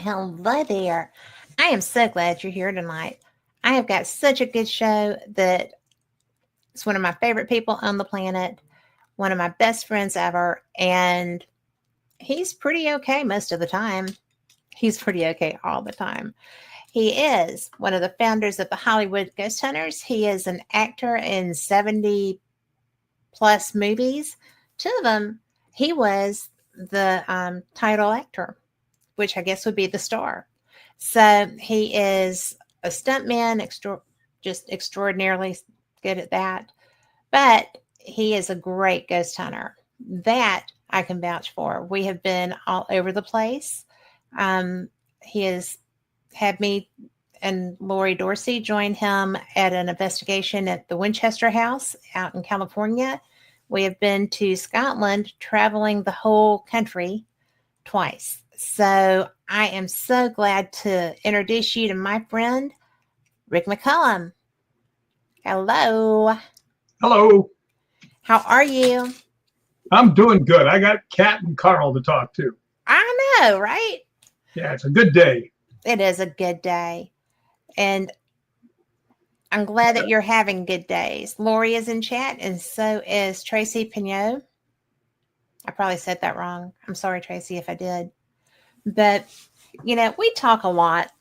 Hello there. I am so glad you're here tonight. I have got such a good show that it's one of my favorite people on the planet, one of my best friends ever, and he's pretty okay most of the time. He's pretty okay all the time. He is one of the founders of the Hollywood Ghost Hunters. He is an actor in 70 plus movies. Two of them, he was the title actor, which I guess would be the star. So he is a stuntman, just extraordinarily good at that. But he is a great ghost hunter. That I can vouch for. We have been all over the place. He has had me and Lori Dorsey join him at an investigation at the Winchester House out in California. We have been to Scotland, traveling the whole country twice. So I am so glad to introduce you to my friend, Rick McCallum. Hello. Hello. How are you? I'm doing good. I got Kat and Carl to talk to. I know, right? Yeah, it's a good day. It is a good day. And I'm glad that you're having good days. Lori is in chat, and so is Tracy Pignot. I probably said that wrong. I'm sorry, Tracy, if I did. But, we talk a lot.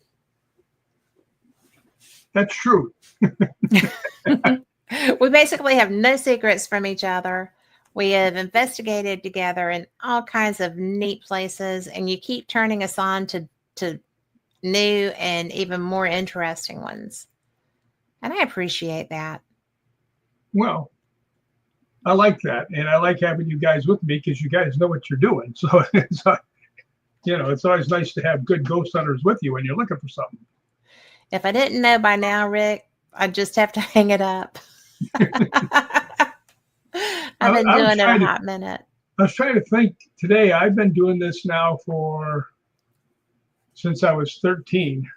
That's true. We basically have no secrets from each other. We have investigated together in all kinds of neat places, and you keep turning us on to new and even more interesting ones. And I appreciate that. Well, I like that. And I like having you guys with me because you guys know what you're doing. So, it's always nice to have good ghost hunters with you when you're looking for something. If I didn't know by now, Rick, I'd just have to hang it up. I've been doing it a hot minute. I was trying to think today. I've been doing this now since I was 13.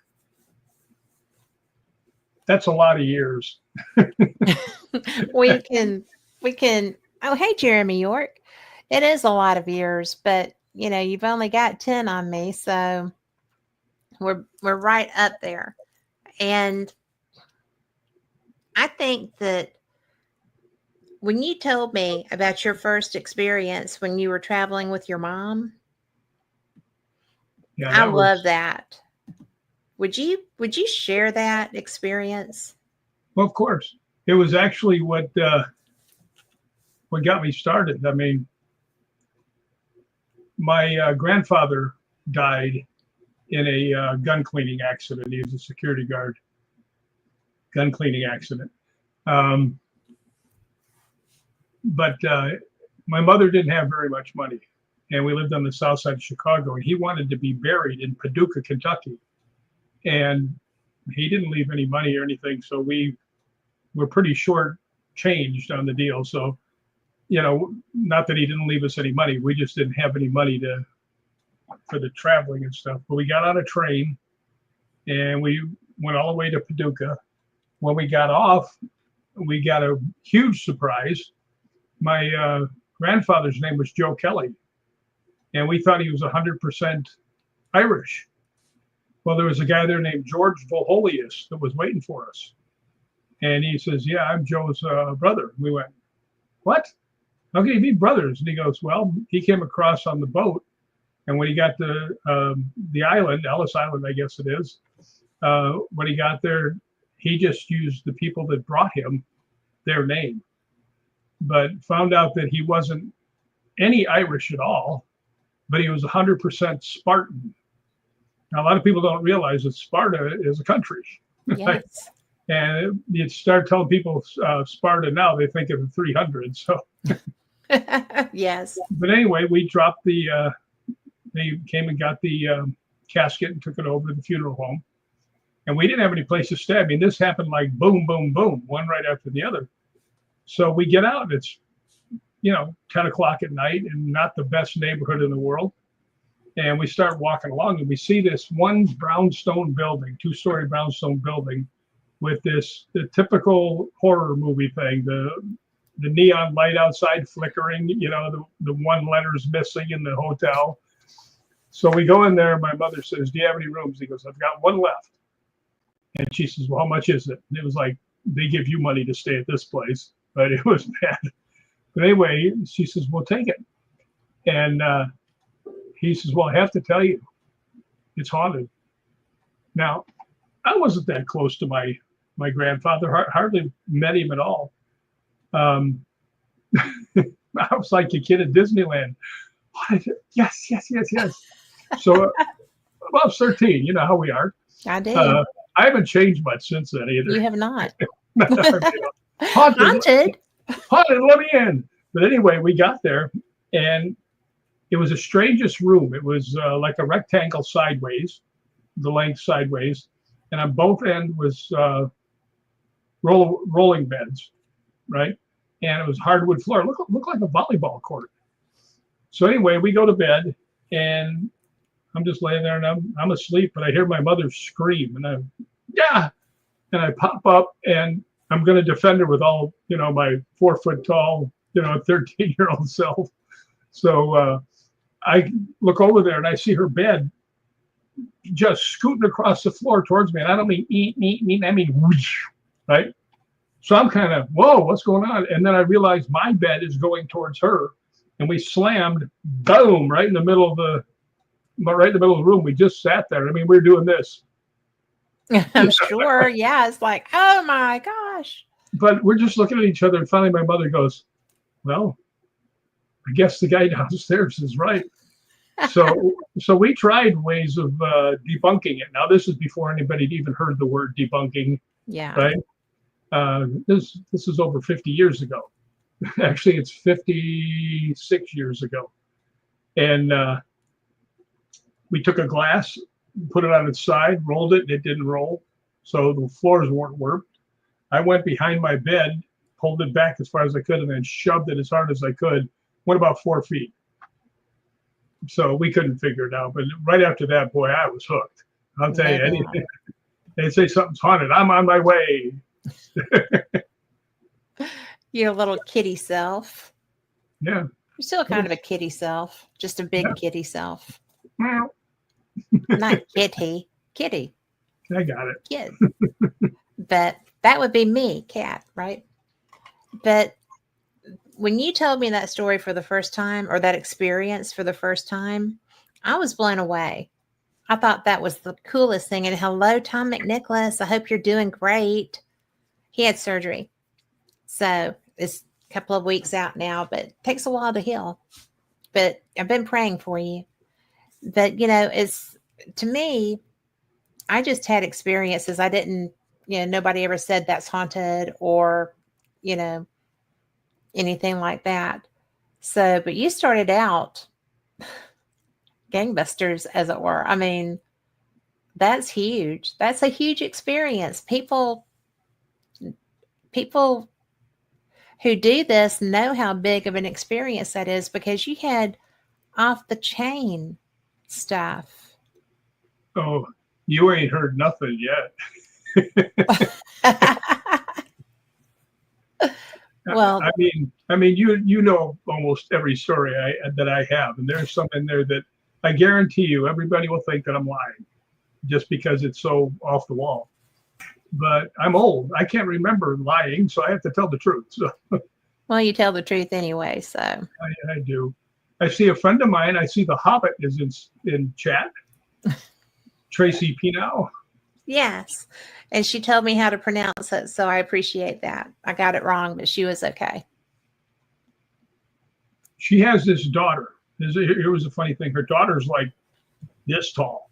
That's a lot of years. we can, oh, hey, Jeremy York. It is a lot of years, but you've only got 10 on me. So we're right up there. And I think that when you told me about your first experience when you were traveling with your mom, I love that. Would you share that experience? Well, of course. It was actually what got me started. I mean, my grandfather died in a gun cleaning accident. He was a security guard. Gun cleaning accident. But my mother didn't have very much money, and we lived on the south side of Chicago, and he wanted to be buried in Paducah, Kentucky. And he didn't leave any money or anything, so we were pretty short changed on the deal. So, not that he didn't leave us any money, we just didn't have any money for the traveling and stuff. But we got on a train, and we went all the way to Paducah. When we got off, we got a huge surprise. My grandfather's name was Joe Kelly, and we thought he was 100% Irish. Well, there was a guy there named George Voholius that was waiting for us. And he says, "Yeah, I'm Joe's brother." We went, "What? How can you be brothers?" And he goes, "Well, he came across on the boat. And when he got to the island, Ellis Island, I guess it is, when he got there, he just used the people that brought him their name, but found out that he wasn't any Irish at all, but he was 100% Spartan." Now, a lot of people don't realize that Sparta is a country. Yes. And you start telling people Sparta now, they think of the 300s. So, yes. But anyway, we dropped they came and got the casket and took it over to the funeral home. And we didn't have any place to stay. I mean, this happened like boom, boom, boom, one right after the other. So we get out, it's, 10 o'clock at night and not the best neighborhood in the world. And we start walking along and we see this one brownstone building, 2-story brownstone building with the typical horror movie thing, the neon light outside flickering, the one letter's missing in the hotel. So we go in there. My mother says, "Do you have any rooms?" He goes, "I've got one left." And she says, "Well, how much is it?" And it was like, "They give you money to stay at this place," but it was bad. But anyway, she says, "We'll take it." And he says, "Well, I have to tell you, it's haunted." Now, I wasn't that close to my grandfather. Hardly met him at all. I was like a kid at Disneyland. Yes, yes, yes, yes. So, well, I was 13. You know how we are. I do. I haven't changed much since then either. You have not. Haunted, let me in. But anyway, we got there, and it was the strangest room. It was like a rectangle sideways, the length sideways, and on both ends was rolling beds, right? And it was hardwood floor. Looked like a volleyball court. So anyway, we go to bed, and I'm just laying there, and I'm asleep, but I hear my mother scream, and and I pop up, and I'm going to defend her with all, my 4 foot tall, 13-year-old self. So I look over there, and I see her bed just scooting across the floor towards me, and I don't mean eat, I mean whoosh, right? So I'm kind of, whoa, what's going on? And then I realized my bed is going towards her, and we slammed, boom, right in the middle of the room. We just sat there. I mean, we were doing this. I'm sure. Yeah. It's like, oh my gosh. But we're just looking at each other. And finally, my mother goes, "Well, I guess the guy downstairs is right." So we tried ways of debunking it. Now, this is before anybody had even heard the word debunking. Yeah. Right. This is over 50 years ago. Actually, it's 56 years ago. And we took a glass, put it on its side, rolled it, and it didn't roll. So the floors weren't warped. I went behind my bed, pulled it back as far as I could, and then shoved it as hard as I could. Went about 4 feet. So we couldn't figure it out. But right after that, boy, I was hooked. I'll tell you, anything. They say something's haunted, I'm on my way. Your little kitty self. Yeah. You're still kind of a kitty self, just a big kitty self. Well, not kitty. I got it. Kid. But that would be me, cat, right? But when you told me that story for the first time, or that experience for the first time, I was blown away. I thought that was the coolest thing. And hello, Tom McNicholas. I hope you're doing great. He had surgery. So it's a couple of weeks out now, but it takes a while to heal. But I've been praying for you. But, it's, to me, I just had experiences. I didn't, nobody ever said that's haunted or, anything like that. So, but you started out gangbusters, as it were. I mean, that's huge. That's a huge experience. People who do this know how big of an experience that is, because you had off the chain stuff. Oh, you ain't heard nothing yet. Well, I mean, you know almost every story that I have, and there's some in there that I guarantee you everybody will think that I'm lying, just because it's so off the wall. But I'm old. I can't remember lying, so I have to tell the truth. So. Well, you tell the truth anyway, so. I do. I see a friend of mine. I see the Hobbit is in chat. Tracy Pinow. Yes. And she told me how to pronounce it, so I appreciate that. I got it wrong, but she was okay. She has this daughter. Here was a funny thing. Her daughter's like this tall,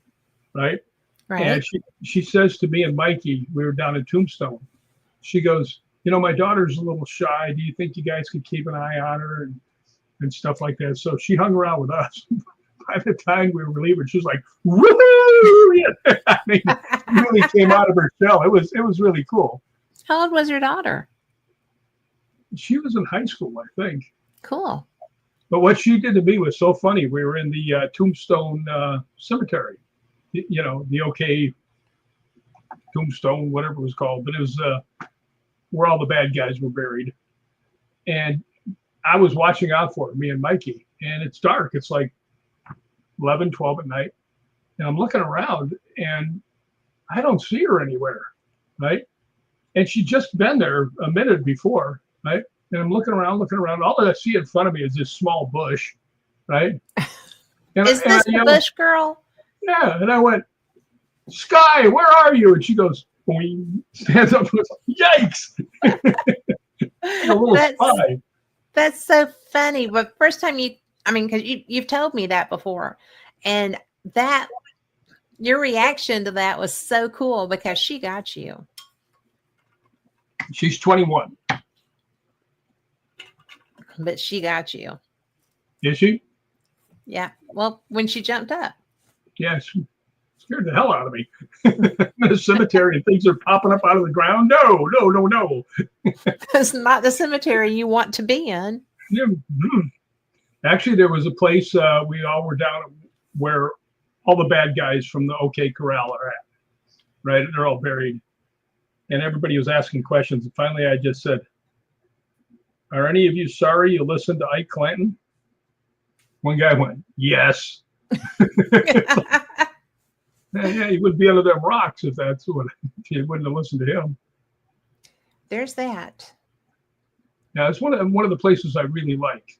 right? Right. And she says to me and Mikey, we were down in Tombstone, she goes, my daughter's a little shy. Do you think you guys could keep an eye on her and stuff like that? So she hung around with us. By the time we were leaving, she was like, woohoo! I mean, really came out of her shell. It was really cool. How old was your daughter? She was in high school, I think. Cool. But what she did to me was so funny. We were in the Tombstone cemetery, the OK Tombstone, whatever it was called. But it was where all the bad guys were buried. And I was watching out for her, me and Mikey. And it's dark. It's like 11, 12 at night. And I'm looking around and I don't see her anywhere, right? And she'd just been there a minute before, right? And I'm looking around. All that I see in front of me is this small bush, right? Is this the bush girl? Yeah. And I went, Sky, where are you? And she goes, boing, stands up and goes, yikes. Like a little spy. That's so funny. But first time because you've told me that before. And your reaction to that was so cool because she got you. She's 21. But she got you. Is she? Yeah. Well, when she jumped up. Yeah, she scared the hell out of me. In the cemetery and things are popping up out of the ground. No. It's not the cemetery you want to be in. Yeah. Actually, there was a place we all were down where all the bad guys from the OK Corral are at, right? They're all buried. And everybody was asking questions. And finally, I just said, are any of you sorry you listened to Ike Clanton? One guy went, yes. Yeah, he would be under them rocks if you wouldn't have listened to him. There's that. Yeah, it's one of the places I really like.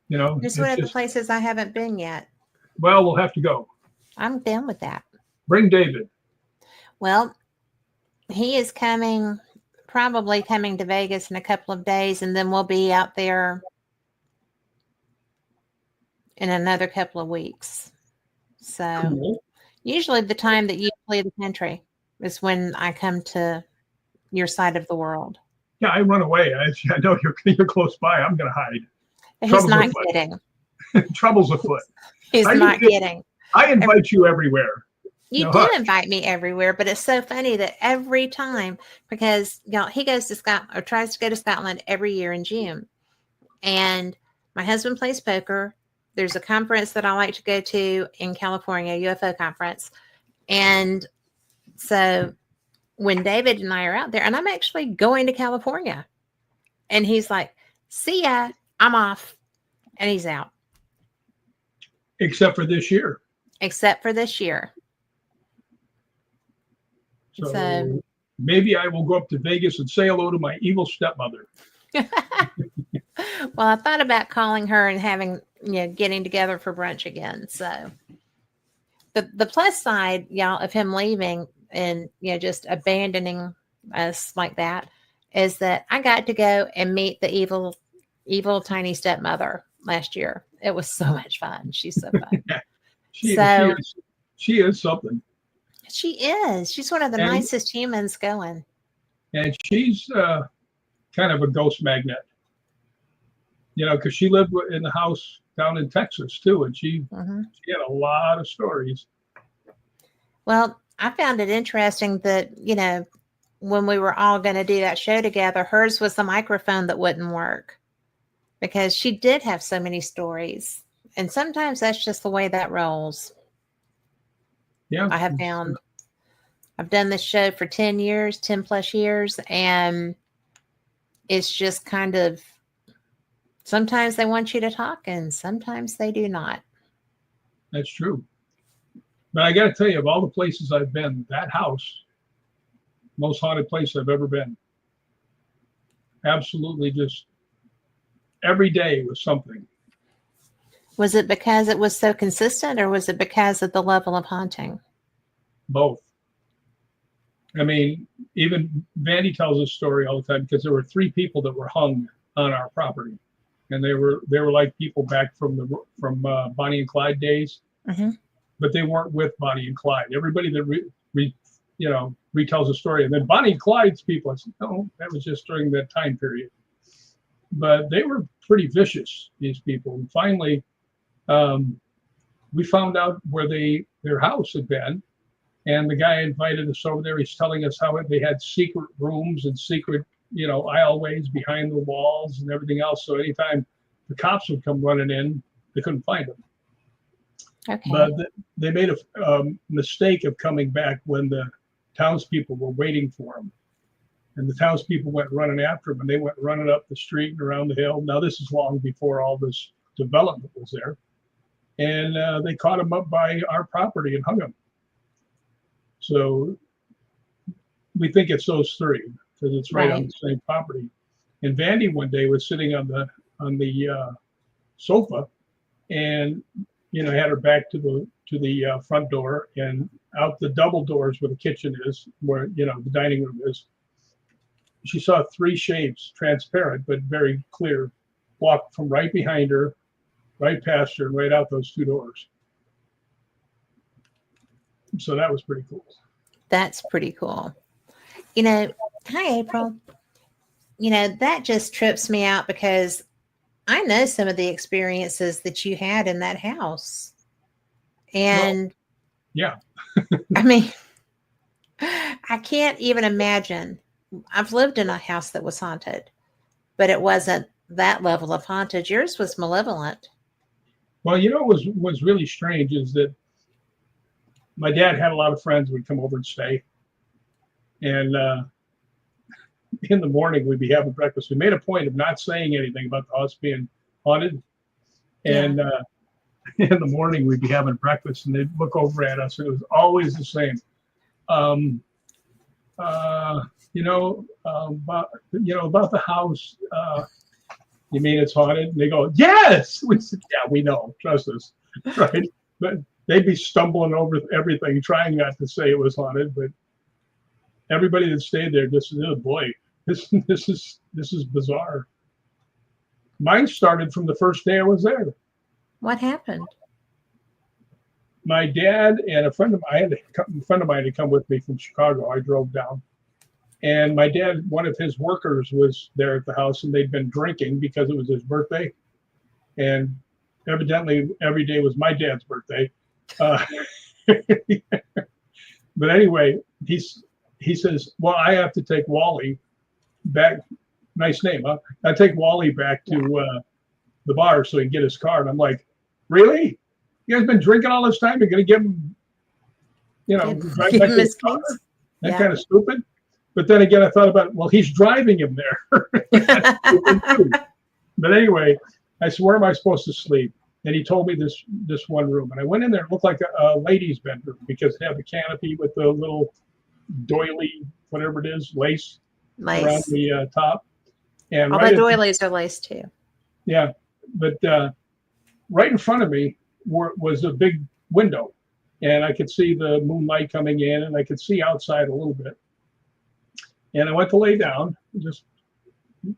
It's one of the places I haven't been yet. Well, we'll have to go. I'm down with that. Bring David. Well, he is probably coming to Vegas in a couple of days, and then we'll be out there in another couple of weeks. So cool. Usually the time that you flee the country is when I come to your side of the world. Yeah, I run away. I know you're close by. I'm going to hide. He's not kidding. Trouble's afoot. He's not kidding. I invite you everywhere. You do invite me everywhere, but it's so funny that every time, because he goes to Scotland or tries to go to Scotland every year in June. And my husband plays poker. There's a conference that I like to go to in California, UFO conference. And so when David and I are out there, and I'm actually going to California, and he's like, see ya, I'm off. And he's out. Except for this year. So maybe I will go up to Vegas and say hello to my evil stepmother. Well, I thought about calling her and having, getting together for brunch again. So the plus side, y'all, of him leaving and, just abandoning us like that is that I got to go and meet the evil tiny stepmother last year. It was so much fun. She's so fun. She is something. She is. She's one of the nicest humans going. And she's kind of a ghost magnet. Because she lived in the house down in Texas too, and she had a lot of stories. Well, I found it interesting that, when we were all going to do that show together, hers was the microphone that wouldn't work because she did have so many stories. And sometimes that's just the way that rolls. Yeah. I have found I've done this show for 10 plus years, and it's just kind of, sometimes they want you to talk and sometimes they do not. That's true. But I got to tell you, of all the places I've been, that house, most haunted place I've ever been. Absolutely, just every day was something. Was it because it was so consistent, or was it because of the level of haunting? Both. I mean, even Vandy tells a story all the time because there were 3 people that were hung on our property, and they were like people back from Bonnie and Clyde days, but they weren't with Bonnie and Clyde. Everybody that retells a story, and then Bonnie and Clyde's people, I said, no, that was just during that time period. But they were pretty vicious, these people. And finally, we found out where their house had been, and the guy invited us over there. He's telling us how they had secret rooms and secret, aisleways behind the walls and everything else. So anytime the cops would come running in, they couldn't find them. Okay. But they made a mistake of coming back when the townspeople were waiting for them. And the townspeople went running after them, and they went running up the street and around the hill. Now, this is long before all this development was there. and they caught him up by our property and hung him. So we think it's those three because it's right on the same property. And Vandy one day was sitting on the sofa, and had her back to the front door, and out the double doors where the kitchen is, where the dining room is. She saw three shapes, transparent but very clear, walk from right behind her, right past her, and right out those two doors. So that was pretty cool. That's pretty cool. Hi, April. That just trips me out because I know some of the experiences that you had in that house. And yeah, I mean, I can't even imagine. I've lived in a house that was haunted, but it wasn't that level of haunted. Yours was malevolent. Well, what was really strange is that my dad had a lot of friends who would come over and stay. And in the morning, we'd be having breakfast. We made a point of not saying anything about the house being haunted. And in the morning, we'd be having breakfast, and they'd look over at us, and it was always the same. About the house. You mean it's haunted? And they go, yes. We said, yeah, we know. Trust us, right? But they'd be stumbling over everything, trying not to say it was haunted. But everybody that stayed there just said, oh boy, this is bizarre. Mine started from the first day I was there. What happened? My dad and a friend of mine had come with me from Chicago. I drove down. And my dad, one of his workers was there at the house, and they'd been drinking because it was his birthday. And evidently, every day was my dad's birthday. But anyway, he says, well, I have to take Wally back. Nice name, huh? I take Wally back to the bar so he can get his car. And I'm like, really? You guys been drinking all this time? You're going to give him, drive back to his car? That's kind of stupid. But then again, I thought about, well, he's driving him there. But anyway, I said, where am I supposed to sleep? And he told me this one room. And I went in there. It looked like a lady's bedroom because it had the canopy with the little doily, whatever it is, lace around the top. And all the doilies are lace too. Yeah. But right in front of me was a big window. And I could see the moonlight coming in, and I could see outside a little bit. And I went to lay down, just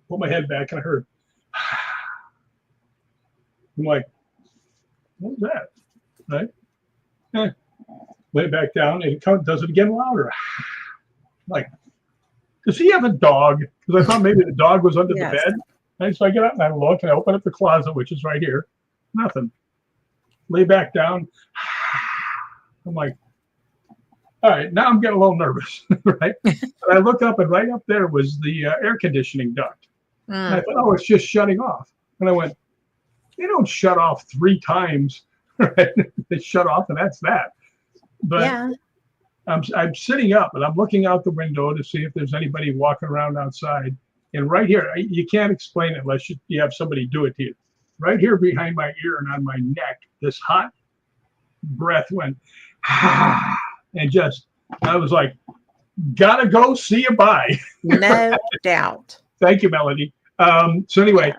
put my head back, and I heard, I'm like, what was that? Right? Lay back down, and it does it again louder. Like, does he have a dog? Because I thought maybe the dog was under the bed. And so I get up and I look, and I open up the closet, which is right here. Nothing. Lay back down. I'm like, all right, now I'm getting a little nervous, right? And I look up, and right up there was the air conditioning duct. And I thought, oh, it's just shutting off. And I went, they don't shut off 3 times, right? They shut off, and that's that. But I'm sitting up, and I'm looking out the window to see if there's anybody walking around outside. And right here, you can't explain it unless you have somebody do it to you. Right here behind my ear and on my neck, this hot breath went, and I was like, gotta go, see you, bye. No doubt. Thank you, Melody. So anyway,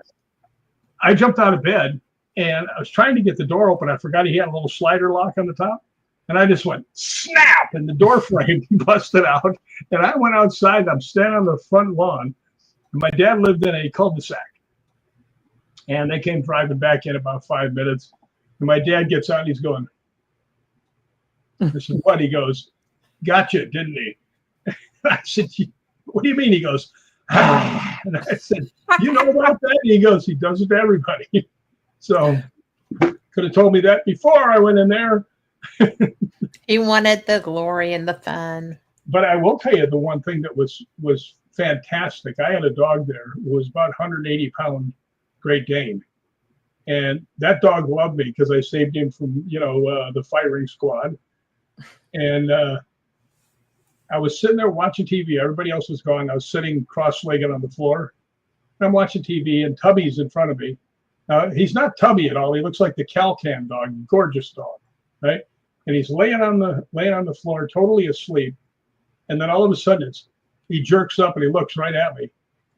I jumped out of bed, and I was trying to get the door open. I forgot he had a little slider lock on the top. And I just went snap, and the door frame busted out. And I went outside, and I'm standing on the front lawn. And my dad lived in a cul-de-sac. And they came driving back in about 5 minutes. And my dad gets out, and he's going, I said, what? He goes, gotcha, didn't he? I said, what do you mean? He goes, ah. And I said, you know about that? And he goes, he does it to everybody. So could have told me that before I went in there. He wanted the glory and the fun. But I will tell you the one thing that was fantastic. I had a dog there who was about 180-pound Great Dane. And that dog loved me because I saved him from, the firing squad. And I was sitting there watching TV. Everybody else was gone. I was sitting cross-legged on the floor. And I'm watching TV, and Tubby's in front of me. He's not Tubby at all. He looks like the Cal-Can dog, gorgeous dog, right? And he's laying on the floor, totally asleep. And then all of a sudden, he jerks up and he looks right at me,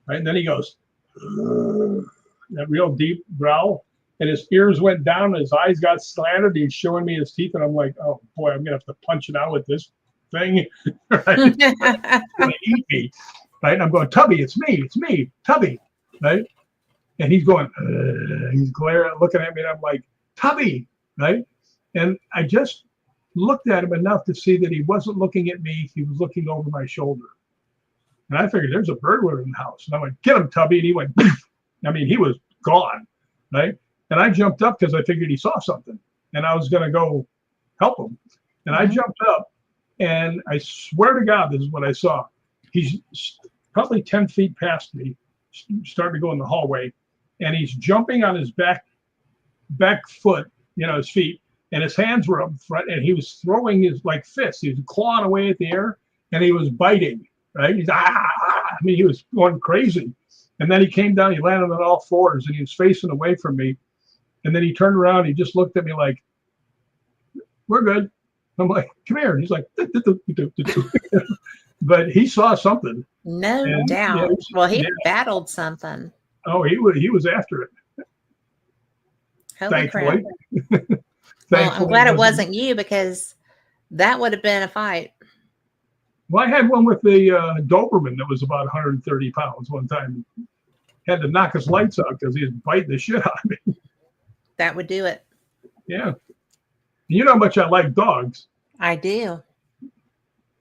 right? And then he goes, that real deep growl, and his ears went down, and his eyes got slanted. He's showing me his teeth, and I'm like, oh boy, I'm gonna have to punch it out with this thing, right? It's gonna eat me, right? And I'm going, Tubby, it's me, Tubby, right? And he's going, he's glaring, looking at me, and I'm like, Tubby, right? And I just looked at him enough to see that he wasn't looking at me. He was looking over my shoulder. And I figured there's a burglar in the house. And I went, get him, Tubby. And he went, I mean, he was gone, right? And I jumped up because I figured he saw something. And I was going to go help him. And I jumped up, and I swear to God, this is what I saw. He's probably 10 feet past me, starting to go in the hallway. And he's jumping on his back foot, his feet, and his hands were up front, and he was throwing his like fists. He was clawing away at the air, and he was biting, right? He's I mean, he was going crazy. And then he came down, he landed on all fours, and he was facing away from me. And then he turned around, he just looked at me like, we're good. I'm like, come here. And he's like, but he saw something. No doubt. Well, he battled something. Oh, he was after it. Holy Thankfully. crap. Well, I'm glad it wasn't you, because that would have been a fight. Well, I had one with the Doberman that was about 130 pounds one time. Had to knock his lights out because he was biting the shit out of me. That would do it. Yeah. You know how much I like dogs. I do.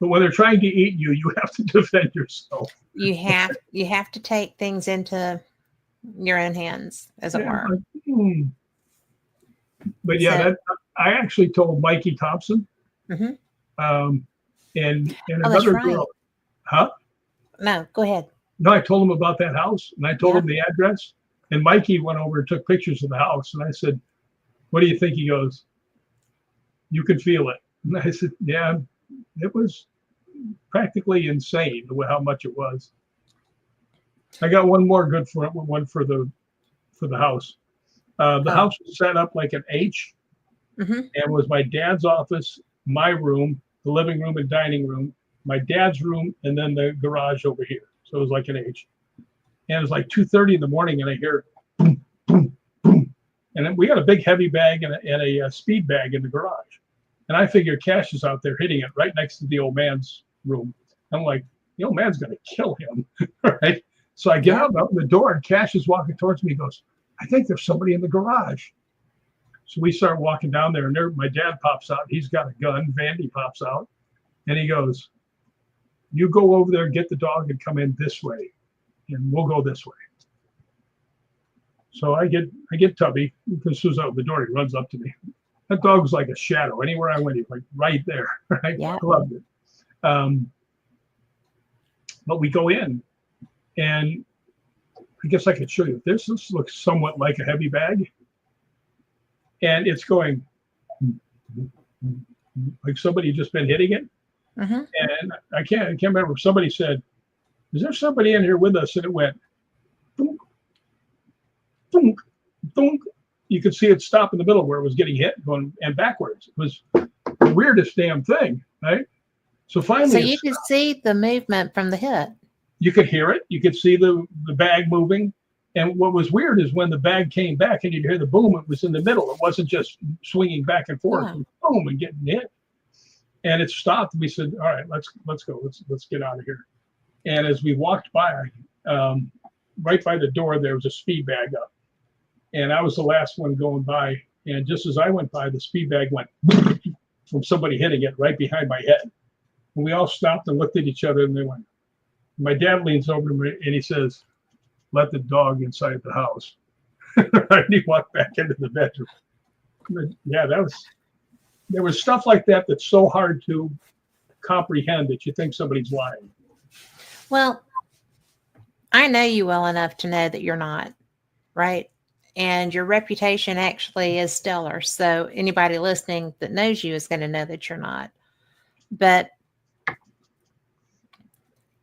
But when they're trying to eat you, you have to defend yourself. You have to take things into your own hands, as it were. But yeah, I actually told Mikey Thompson, and another girl. Huh? No, go ahead. No, I told him about that house, and I told him the address. And Mikey went over and took pictures of the house, and I said, "What do you think?" He goes, "You can feel it." And I said, "Yeah, it was practically insane how much it was." I got one more good one for the house. The house was set up like an H, and was my dad's office, my room, the living room and dining room, my dad's room, and then the garage over here. So it was like an H. And it was like 2:30 in the morning, and I hear boom, boom, boom. And then we got a big heavy bag and a speed bag in the garage. And I figured Cash is out there hitting it right next to the old man's room. I'm like, the old man's going to kill him, right? So I get out the door, and Cash is walking towards me. He goes, I think there's somebody in the garage. So we start walking down there, and my dad pops out. He's got a gun. Vandy pops out, and he goes, you go over there, get the dog, and come in this way, and we'll go this way. So I get Tubby. As soon as I open the door, he runs up to me. That dog was like a shadow. Anywhere I went, he was like right there. Right? Yeah. I loved it. But we go in, and I guess I could show you. This looks somewhat like a heavy bag. And it's going like somebody just been hitting it. And I can't remember. Somebody said, is there somebody in here with us? And it went thunk, thunk, thunk. You could see it stop in the middle where it was getting hit, going and backwards. It was the weirdest damn thing, right? So finally, so you could see the movement from the hit. You could hear it. You could see the bag moving. And what was weird is when the bag came back and you'd hear the boom, it was in the middle. It wasn't just swinging back and forth, It was boom, and getting hit. And it stopped. We said, all right, let's go. Let's get out of here. And as we walked by, right by the door, there was a speed bag up. And I was the last one going by. And just as I went by, the speed bag went from somebody hitting it right behind my head. And we all stopped and looked at each other, and they went. My dad leans over to me and he says, let the dog inside the house. And he walked back into the bedroom. But yeah, there was stuff like that that's so hard to comprehend that you think somebody's lying. Well, I know you well enough to know that you're not, right? And your reputation actually is stellar. So anybody listening that knows you is going to know that you're not. But,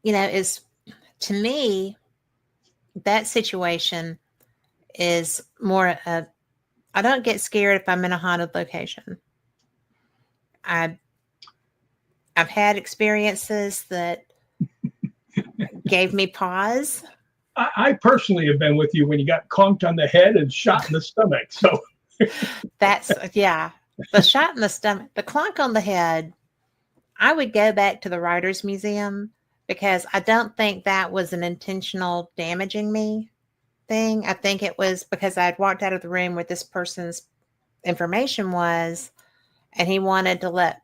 is to me, that situation is more of, I don't get scared if I'm in a haunted location. I've had experiences that gave me pause. I personally have been with you when you got conked on the head and shot in the stomach. So That's, yeah, the shot in the stomach, the clunk on the head. I would go back to the Writers Museum because I don't think that was an intentional damaging me thing. I think it was because I had walked out of the room where this person's information was, and he wanted to let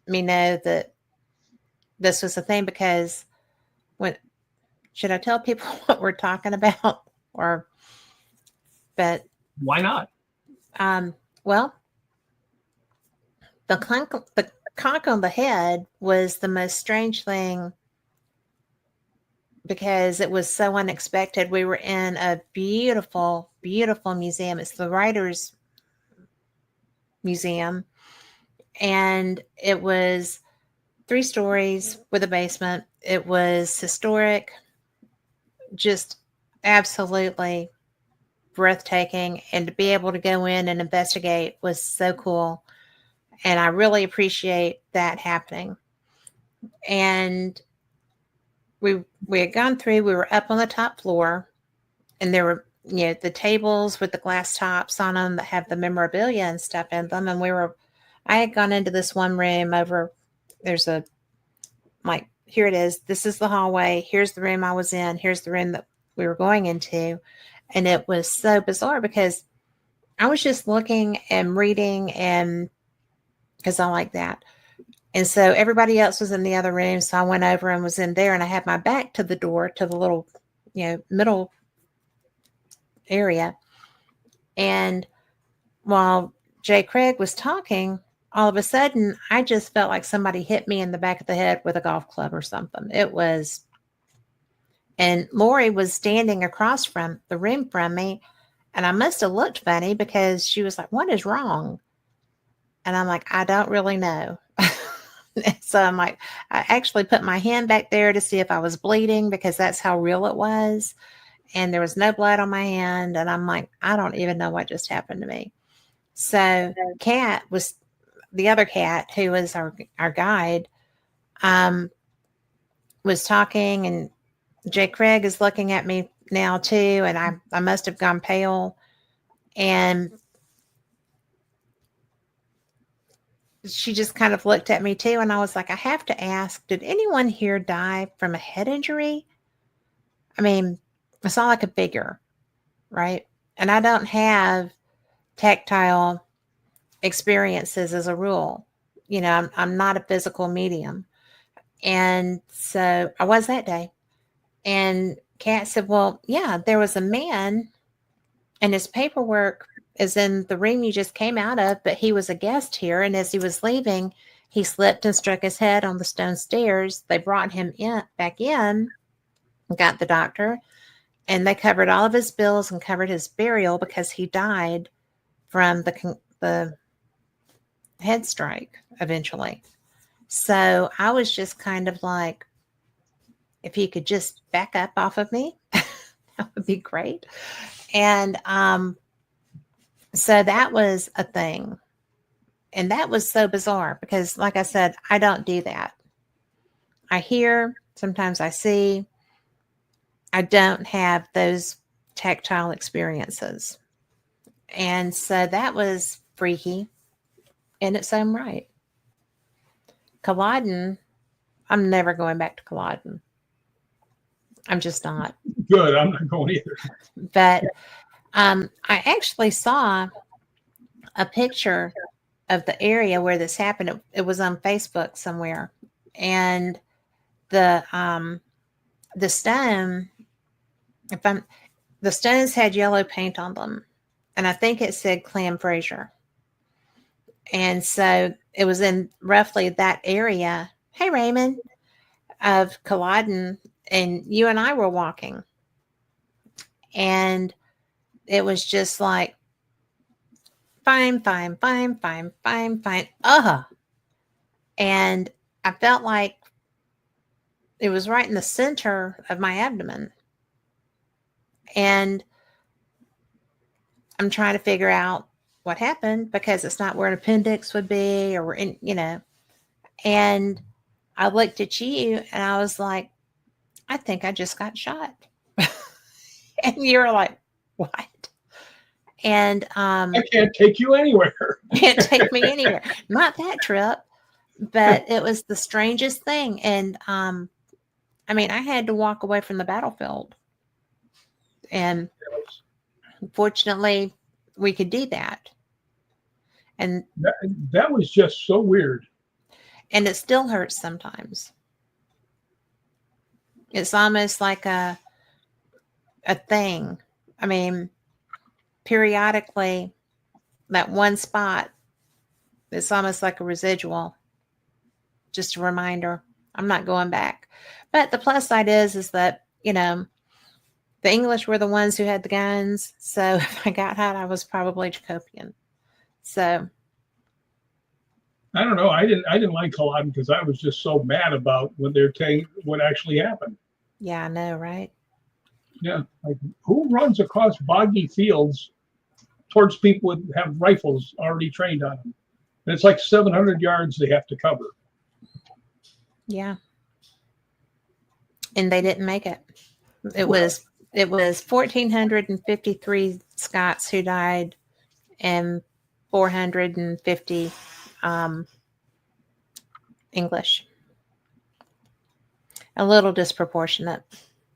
me know that this was the thing. Because when, should I tell people what we're talking about? Or, but, why not? well, the conch on the head was the most strange thing because it was so unexpected. We were in a beautiful, beautiful museum. It's the Writers Museum. And it was 3 stories with a basement. It was historic, just absolutely breathtaking. And to be able to go in and investigate was so cool. And I really appreciate that happening. And we had gone through, we were up on the top floor, and there were, the tables with the glass tops on them that have the memorabilia and stuff in them. And I had gone into this one room over, there's a, like, here it is. This is the hallway. Here's the room I was in. Here's the room that we were going into. And it was so bizarre because I was just looking and reading, and because I like that. And so everybody else was in the other room. So I went over and was in there, and I had my back to the door, to the little, middle area. And while Jay Craig was talking, all of a sudden, I just felt like somebody hit me in the back of the head with a golf club or something. And Lori was standing across from the room from me, and I must have looked funny because she was like, "What is wrong?" And I'm like, "I don't really know." So I'm like, I actually put my hand back there to see if I was bleeding because that's how real it was. And there was no blood on my hand. And I'm like, I don't even know what just happened to me. So Kat was, the other Kat, who was our guide, was talking, and Jay Craig is looking at me now too. And I must have gone pale. And she just kind of looked at me too. And I was like, I have to ask, did anyone here die from a head injury? I mean, it's all I could figure, right? And I don't have tactile experiences as a rule. I'm not a physical medium. And so I was that day. And Kat said, well, yeah, there was a man, and his paperwork is in the room you just came out of, but he was a guest here. And as he was leaving, he slipped and struck his head on the stone stairs. They brought him back in, got the doctor, and they covered all of his bills and covered his burial because he died from the head strike eventually. So I was just kind of like, if you could just back up off of me, that would be great. And so that was a thing. And that was so bizarre because, like I said, I don't do that. I hear, sometimes I see. I don't have those tactile experiences. And so that was freaky in its own right. Culloden, I'm never going back to Culloden. I'm just not. Good. I'm not going either. But I actually saw a picture of the area where this happened. It was on Facebook somewhere. And the stone, the stones had yellow paint on them. And I think it said Clam Fraser. And so it was in roughly that area. Hey, Raymond, of Culloden. And you and I were walking. And it was just like, fine. And I felt like it was right in the center of my abdomen. And I'm trying to figure out what happened because it's not where an appendix would be or in, and I looked at you and I was like, I think I just got shot. And you're like, what? And I can't take you anywhere. can't take me anywhere. Not that trip, but it was the strangest thing. And I mean, I had to walk away from the battlefield. And fortunately, we could do that. And That was just so weird. and it still hurts sometimes. It's almost like a thing. I mean, periodically, that one spot, it's almost like a residual, just a reminder. I'm not going back. But the plus side is that, the English were the ones who had the guns. So if I got hot, I was probably Jacobian. So I don't know. I didn't like Culloden because I was just so mad about what they're saying, what actually happened. yeah, I know, right? Yeah, like who runs across boggy fields towards people that have rifles already trained on them? And it's like 700 yards they have to cover. Yeah. And they didn't make it. It was 1,453 Scots who died and 450 English. A little disproportionate.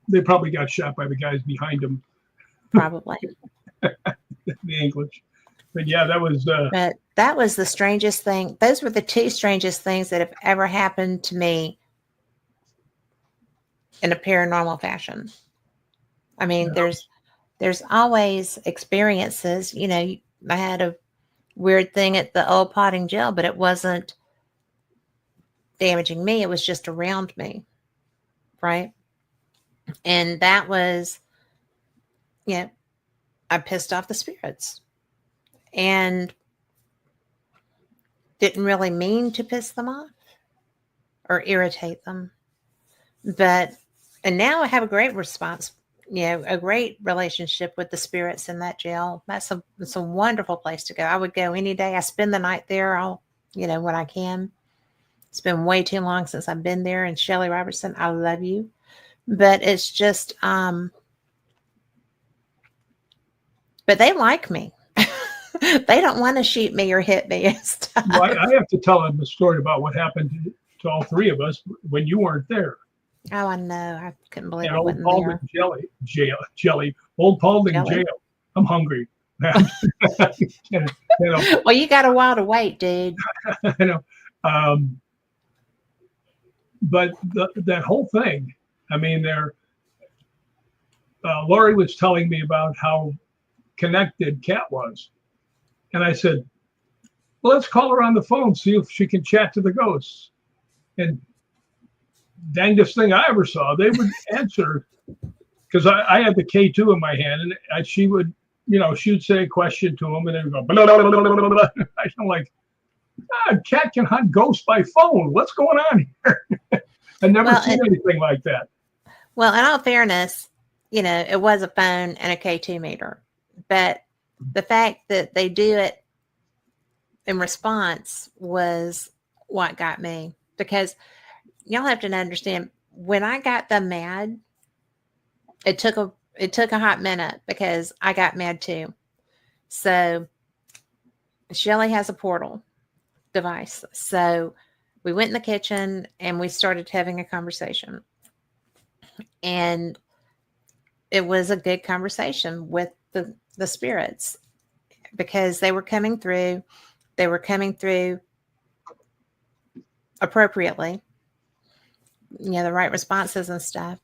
They probably got shot by the guys behind them. Probably. The English. But yeah, that was. But that was the strangest thing. Those were the two strangest things that have ever happened to me in a paranormal fashion. I mean, there's always experiences. I had a weird thing at the old potting jail, but it wasn't damaging me. It was just around me. Right. And that was, I pissed off the spirits and didn't really mean to piss them off or irritate them. And now I have a great response, a great relationship with the spirits in that jail. It's a wonderful place to go. I would go any day. I spend the night there when I can. It's been way too long since I've been there. And Shelley Robertson, I love you. But it's just, but they like me. They don't want to shoot me or hit me and stuff. Well, I have to tell them a story about what happened to all three of us when you weren't there. Oh, I know. I couldn't believe it. Old Paulding jelly. Old Paulding jail. I'm hungry. Well, you got a while to wait, dude. I know. But that whole thing, I mean, Lori was telling me about how connected Kat was. And I said, well, let's call her on the phone, see if she can chat to the ghosts. And dangest thing I ever saw, they would answer, because I had the K2 in my hand, and she would, she would say a question to them, and they would go, blah, blah, blah, blah, blah. I'm like, Kat can hunt ghosts by phone. What's going on here? I've never seen anything like that. Well, in all fairness, it was a phone and a K2 meter. But the fact that they do it in response was what got me. Because y'all have to understand, when I got them mad, it took a hot minute because I got mad too. So Shelley has a portal device. So we went in the kitchen and we started having a conversation. And it was a good conversation with the spirits because they were coming through. They were coming through appropriately, the right responses and stuff.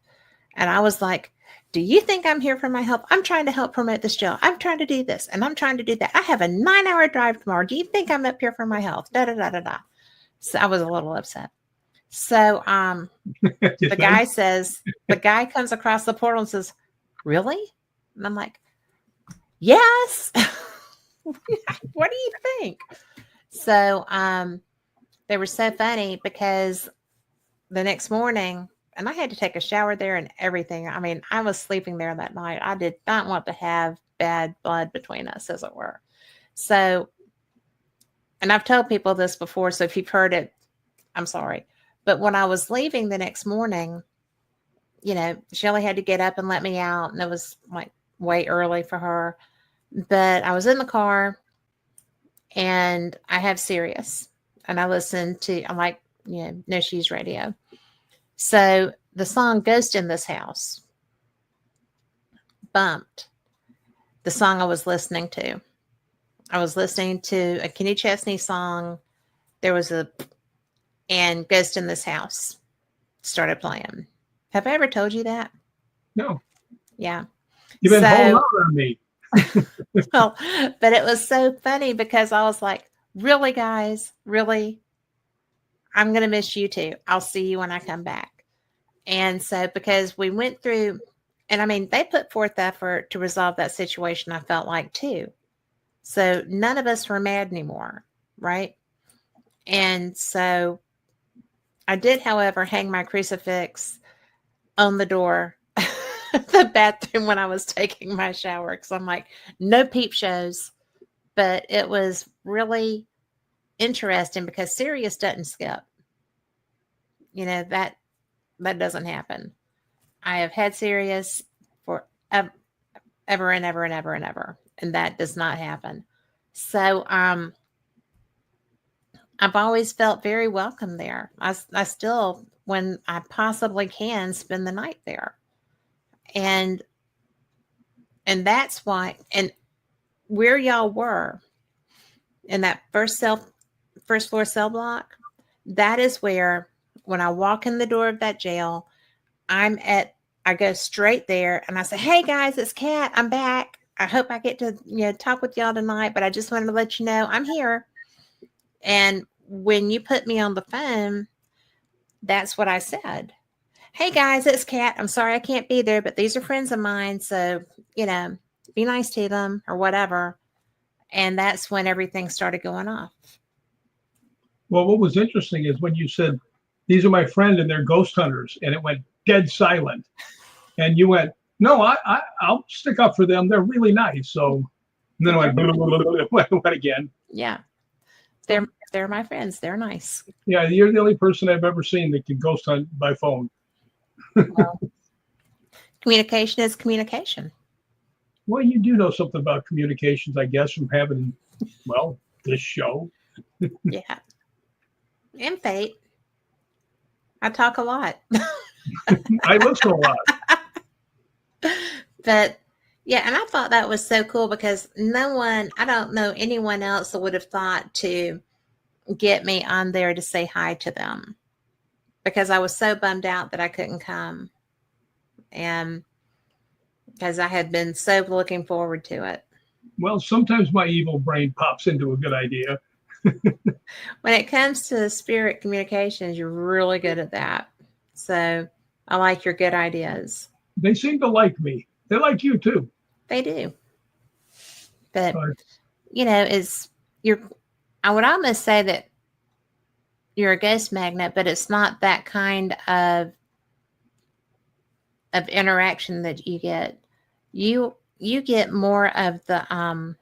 And I was like, do you think I'm here for my help? I'm trying to help promote this jail. I'm trying to do this and I'm trying to do that. I have a 9-hour drive tomorrow. Do you think I'm up here for my health? Da, da, da, da, da. So I was a little upset. So the guy comes across the portal and says, really? And I'm like, yes. What do you think? So they were so funny because the next morning, and I had to take a shower there and everything. I mean, I was sleeping there that night. I did not want to have bad blood between us, as it were. So, and I've told people this before, so if you've heard it, I'm sorry. But when I was leaving the next morning, Shelly had to get up and let me out, and it was like way early for her. But I was in the car, and I have Sirius, and I listen to, I like, No Shoes Radio. So the song Ghost in This House bumped the song I was listening to. I was listening to a Kenny Chesney song. And Ghost in This House started playing. Have I ever told you that? No. Yeah. You've been holding out on me. Well, but it was so funny because I was like, really, guys? Really? I'm going to miss you too. I'll see you when I come back. And so, because we went through, and I mean, they put forth effort to resolve that situation, I felt like too. So none of us were mad anymore, right? And so I did, however, hang my crucifix on the door, the bathroom, when I was taking my shower, because I'm like, no peep shows. But it was really interesting because Sirius doesn't skip. That doesn't happen. I have had Sirius for ever and ever and ever and ever, and that does not happen. So I've always felt very welcome there. I still, when I possibly can, spend the night there. And that's why, and where y'all were in that first floor cell block, that is where, when I walk in the door of that jail, I go straight there and I say, hey guys, it's Kat. I'm back. I hope I get to, talk with y'all tonight, but I just wanted to let you know I'm here. And when you put me on the phone, that's what I said. Hey guys, it's Kat. I'm sorry I can't be there, but these are friends of mine. So, be nice to them or whatever. And that's when everything started going off. Well, what was interesting is when you said, these are my friend and they're ghost hunters, and it went dead silent. And you went, no, I'll stick up for them. They're really nice. So, and then I went again. Yeah. They're my friends. They're nice. Yeah, you're the only person I've ever seen that can ghost hunt by phone. Well, communication is communication. Well, you do know something about communications, I guess, from having, this show. Yeah. And fate. I talk a lot. I listen a lot. But yeah, and I thought that was so cool because I don't know anyone else that would have thought to get me on there to say hi to them, because I was so bummed out that I couldn't come. And because I had been so looking forward to it. Well, sometimes my evil brain pops into a good idea. When it comes to spirit communications, you're really good at that. So I like your good ideas. They seem to like me. They like you too. They do. But I would almost say that you're a ghost magnet, but it's not that kind of interaction that you get. You get more of the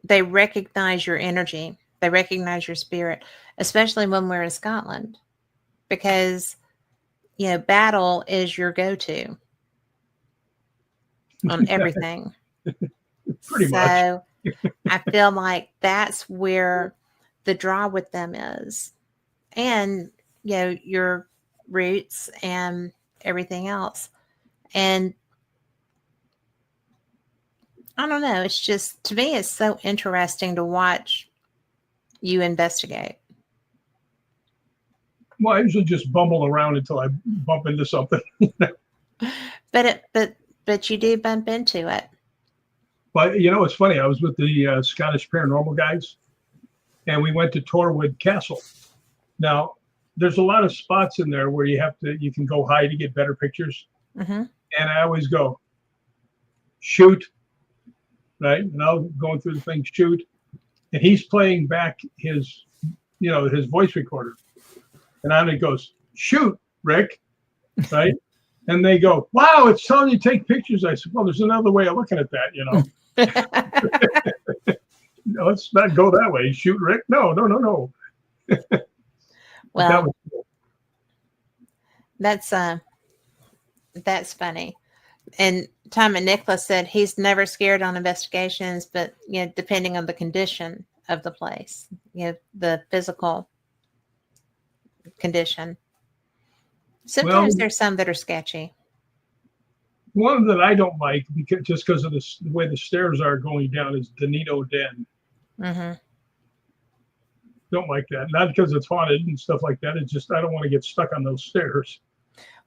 they recognize your energy. They recognize your spirit, especially when we're in Scotland, because battle is your go-to on everything. Pretty much. I feel like that's where the draw with them is, and your roots and everything else. And I don't know, it's just, to me, it's so interesting to watch you investigate. Well, I usually just bumble around until I bump into something. But you do bump into it. But it's funny. I was with the Scottish paranormal guys, and we went to Torwood Castle. Now, there's a lot of spots in there where you can go high to get better pictures. Mm-hmm. And I always go, shoot, right? And I'm going through the thing, shoot. And he's playing back his voice recorder. And on it goes, shoot, Rick, right? And they go, wow, it's telling you to take pictures. I said, well, there's another way of looking at that, you know. No, let's not go that way. Shoot, Rick. No. Well, that was cool. That's funny. And Tom and Nicholas said he's never scared on investigations, but depending on the condition of the place, the physical condition. Sometimes there's some that are sketchy. One that I don't like because of the way the stairs are going down is Danito Den. Mm-hmm. Don't like that. Not because it's haunted and stuff like that. It's just I don't want to get stuck on those stairs.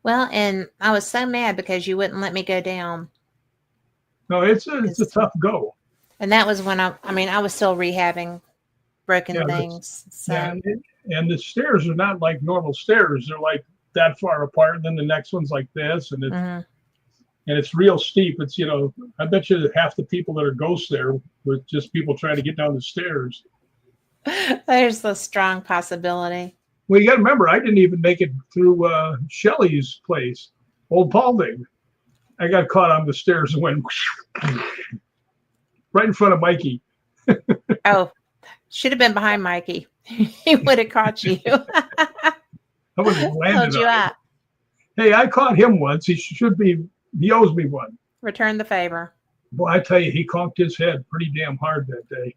Well, and I was so mad because you wouldn't let me go down. No, it's a tough go. And that was when I was still rehabbing broken things. So. Yeah, and the stairs are not like normal stairs. They're like that far apart, and then the next one's like this, and it's real steep. It's I bet you half the people that are ghosts there were just people trying to get down the stairs. There's a strong possibility. Well, you got to remember, I didn't even make it through Shelley's place, Old Paulding. I got caught on the stairs and went right in front of Mikey. Oh, should have been behind Mikey. He would have caught you. I would have landed you up. Hey, I caught him once. He owes me one. Return the favor. Boy, I tell you, he conked his head pretty damn hard that day.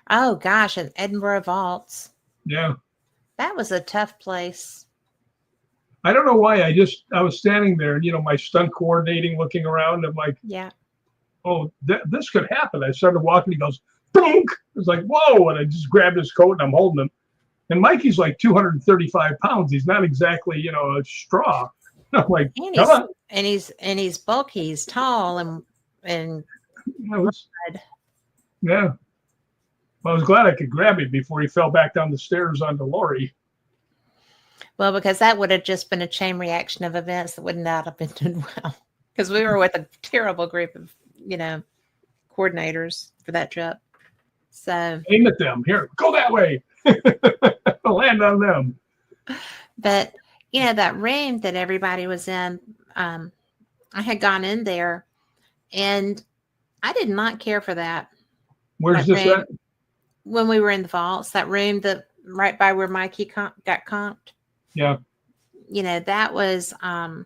Oh, gosh, in Edinburgh Vaults. Yeah. That was a tough place. I don't know why. I was standing there and, my stunt coordinating, looking around. I'm like, yeah. Oh, this could happen. I started walking. He goes, boom. I was like, whoa. And I just grabbed his coat and I'm holding him. And Mikey's like 235 pounds. He's not exactly, a straw. I'm like, come on. And he's bulky. He's tall and yeah. Well, I was glad I could grab him before he fell back down the stairs onto Lori. Well, because that would have just been a chain reaction of events that would not have been done well. Because we were with a terrible group of, coordinators for that trip. So aim at them. Here, go that way. Land on them. But that room that everybody was in, I had gone in there, and I did not care for that. Where's this at? When we were in the vaults, that room that right by where Mikey got comped. Yeah. That was, I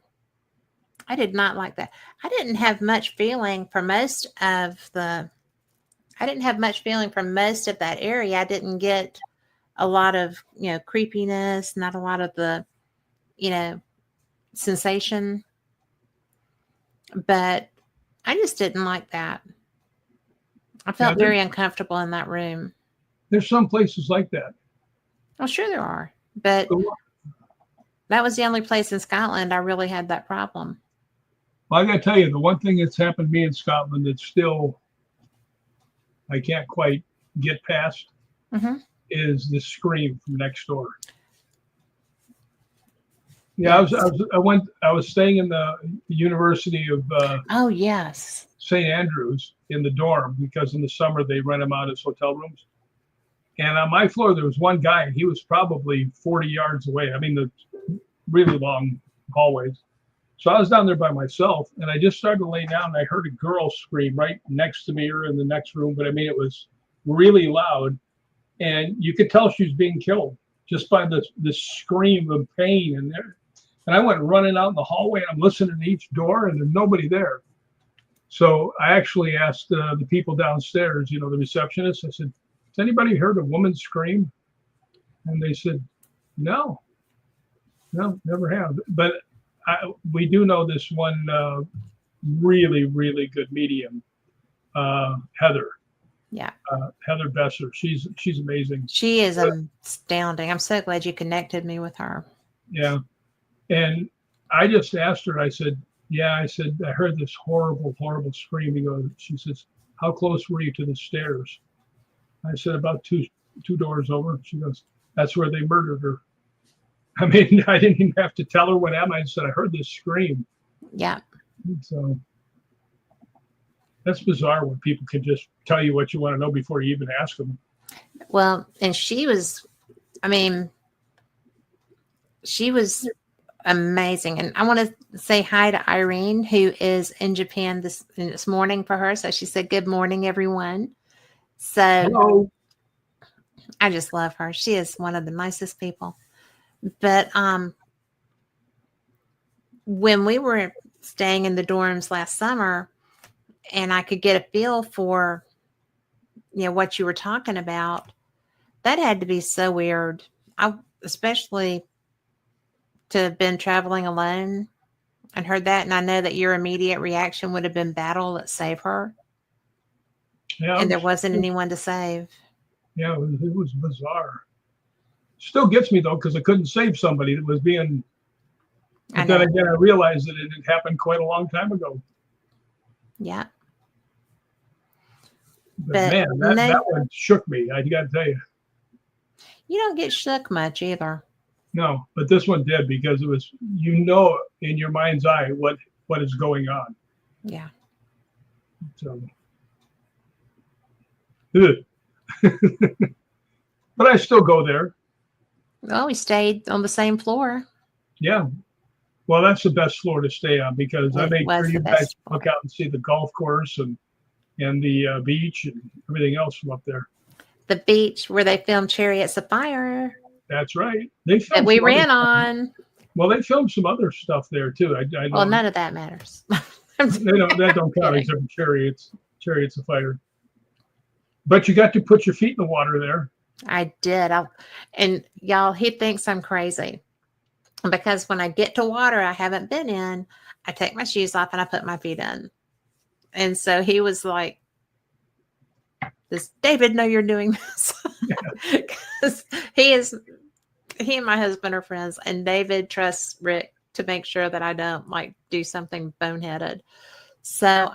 did not like that. I didn't have much feeling for most of that area. I didn't get a lot of, creepiness, not a lot of the, sensation. But I just didn't like that. I felt very uncomfortable in that room. There's some places like that. Oh, sure there are. But that was the only place in Scotland I really had that problem. Well, I got to tell you, the one thing that's happened to me in Scotland that still I can't quite get past is the scream from next door. Yeah, I was staying in the University of oh yes, St. Andrews in the dorm because in the summer they rent them out as hotel rooms. And on my floor there was one guy and he was probably 40 yards away. I mean the really long hallways. So I was down there by myself and I just started to lay down and I heard a girl scream right next to me or in the next room, but I mean it was really loud and you could tell she was being killed just by this scream of pain in there. And I went running out in the hallway and I'm listening to each door and there's nobody there. So I actually asked the people downstairs, the receptionist, I said, has anybody heard a woman scream? And they said, no, never have. But we do know this one really, really good medium, Heather. Yeah. Heather Besser. She's amazing. She is astounding. I'm so glad you connected me with her. Yeah. And I just asked her, I said, I heard this horrible, horrible scream. She says, how close were you to the stairs? I said, about two doors over. She goes, that's where they murdered her. I mean, I didn't even have to tell her what happened. I said, I heard this scream. Yeah. So that's bizarre when people can just tell you what you want to know before you even ask them. Well, and she was amazing. And I want to say hi to Irene, who is in Japan this morning for her. So she said, "Good morning, everyone." So Hello. I just love her. She is one of the nicest people. But when we were staying in the dorms last summer, and I could get a feel for, what you were talking about, that had to be so weird. Especially to have been traveling alone and heard that, and I know that your immediate reaction would have been battle, let's save her, Yeah, and there wasn't anyone to save. yeah, it was bizarre. Still gets me though, because I couldn't save somebody that was being. But then again, I realized that it had happened quite a long time ago. Yeah. But man, that one shook me. I got to tell you. You don't get shook much either. No, but this one did, because it was, in your mind's eye what is going on. Yeah. So, but I still go there. Well, we stayed on the same floor. Yeah. Well, that's the best floor to stay on, because I make sure you guys look out and see the golf course and the beach and everything else from up there. The beach where they filmed Chariots of Fire. That's right. They filmed that we ran on. Well, they filmed some other stuff there too. Well, none of that matters. That don't count except for Chariots of Fire. But you got to put your feet in the water there. I did. And y'all, he thinks I'm crazy, because when I get to water I haven't been in, I take my shoes off and I put my feet in. And so he was like, "Does David know you're doing this?" Because he and my husband are friends, and David trusts Rick to make sure that I don't do something boneheaded. So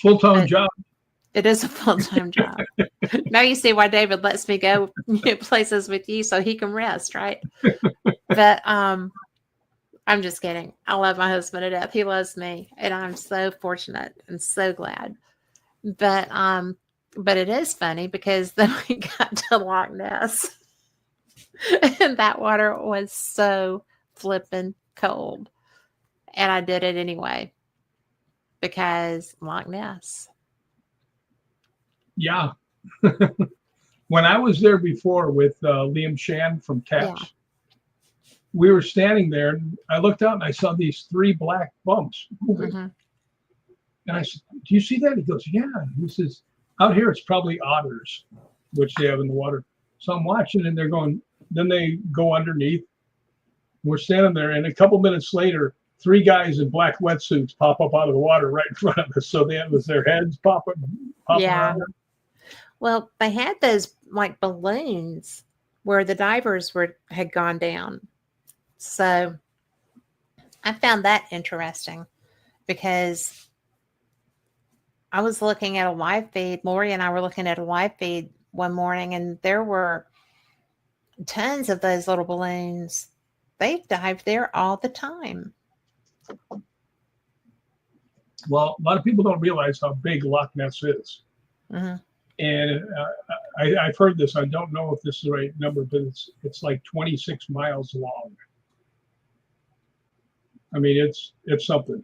full-time job. It is a full-time job. Now you see why David lets me go places with you, so he can rest, right? But I'm just kidding. I love my husband to death. He loves me, and I'm so fortunate and so glad. But it is funny, because then we got to Loch Ness, and that water was so flippin' cold, and I did it anyway, because Loch Ness. Yeah. When I was there before with Liam Shan from Taps, we were standing there, and I looked out and I saw these 3 black bumps moving. Mm-hmm. And I said, "Do you see that?" He goes, "Yeah." He says, "Out here, it's probably otters, which they have in the water." So I'm watching, and they're going, then they go underneath. We're standing there, and a couple minutes later, 3 guys in black wetsuits pop up out of the water right in front of us. So it was their heads popping out. Well, they had those balloons where the divers had gone down. So I found that interesting, because I was looking at a live feed. Lori and I were looking at a live feed one morning, and there were tons of those little balloons. They dive there all the time. Well, a lot of people don't realize how big Loch Ness is. Mm-hmm. And I've heard this. I don't know if this is the right number, but it's like 26 miles long. I mean, it's something.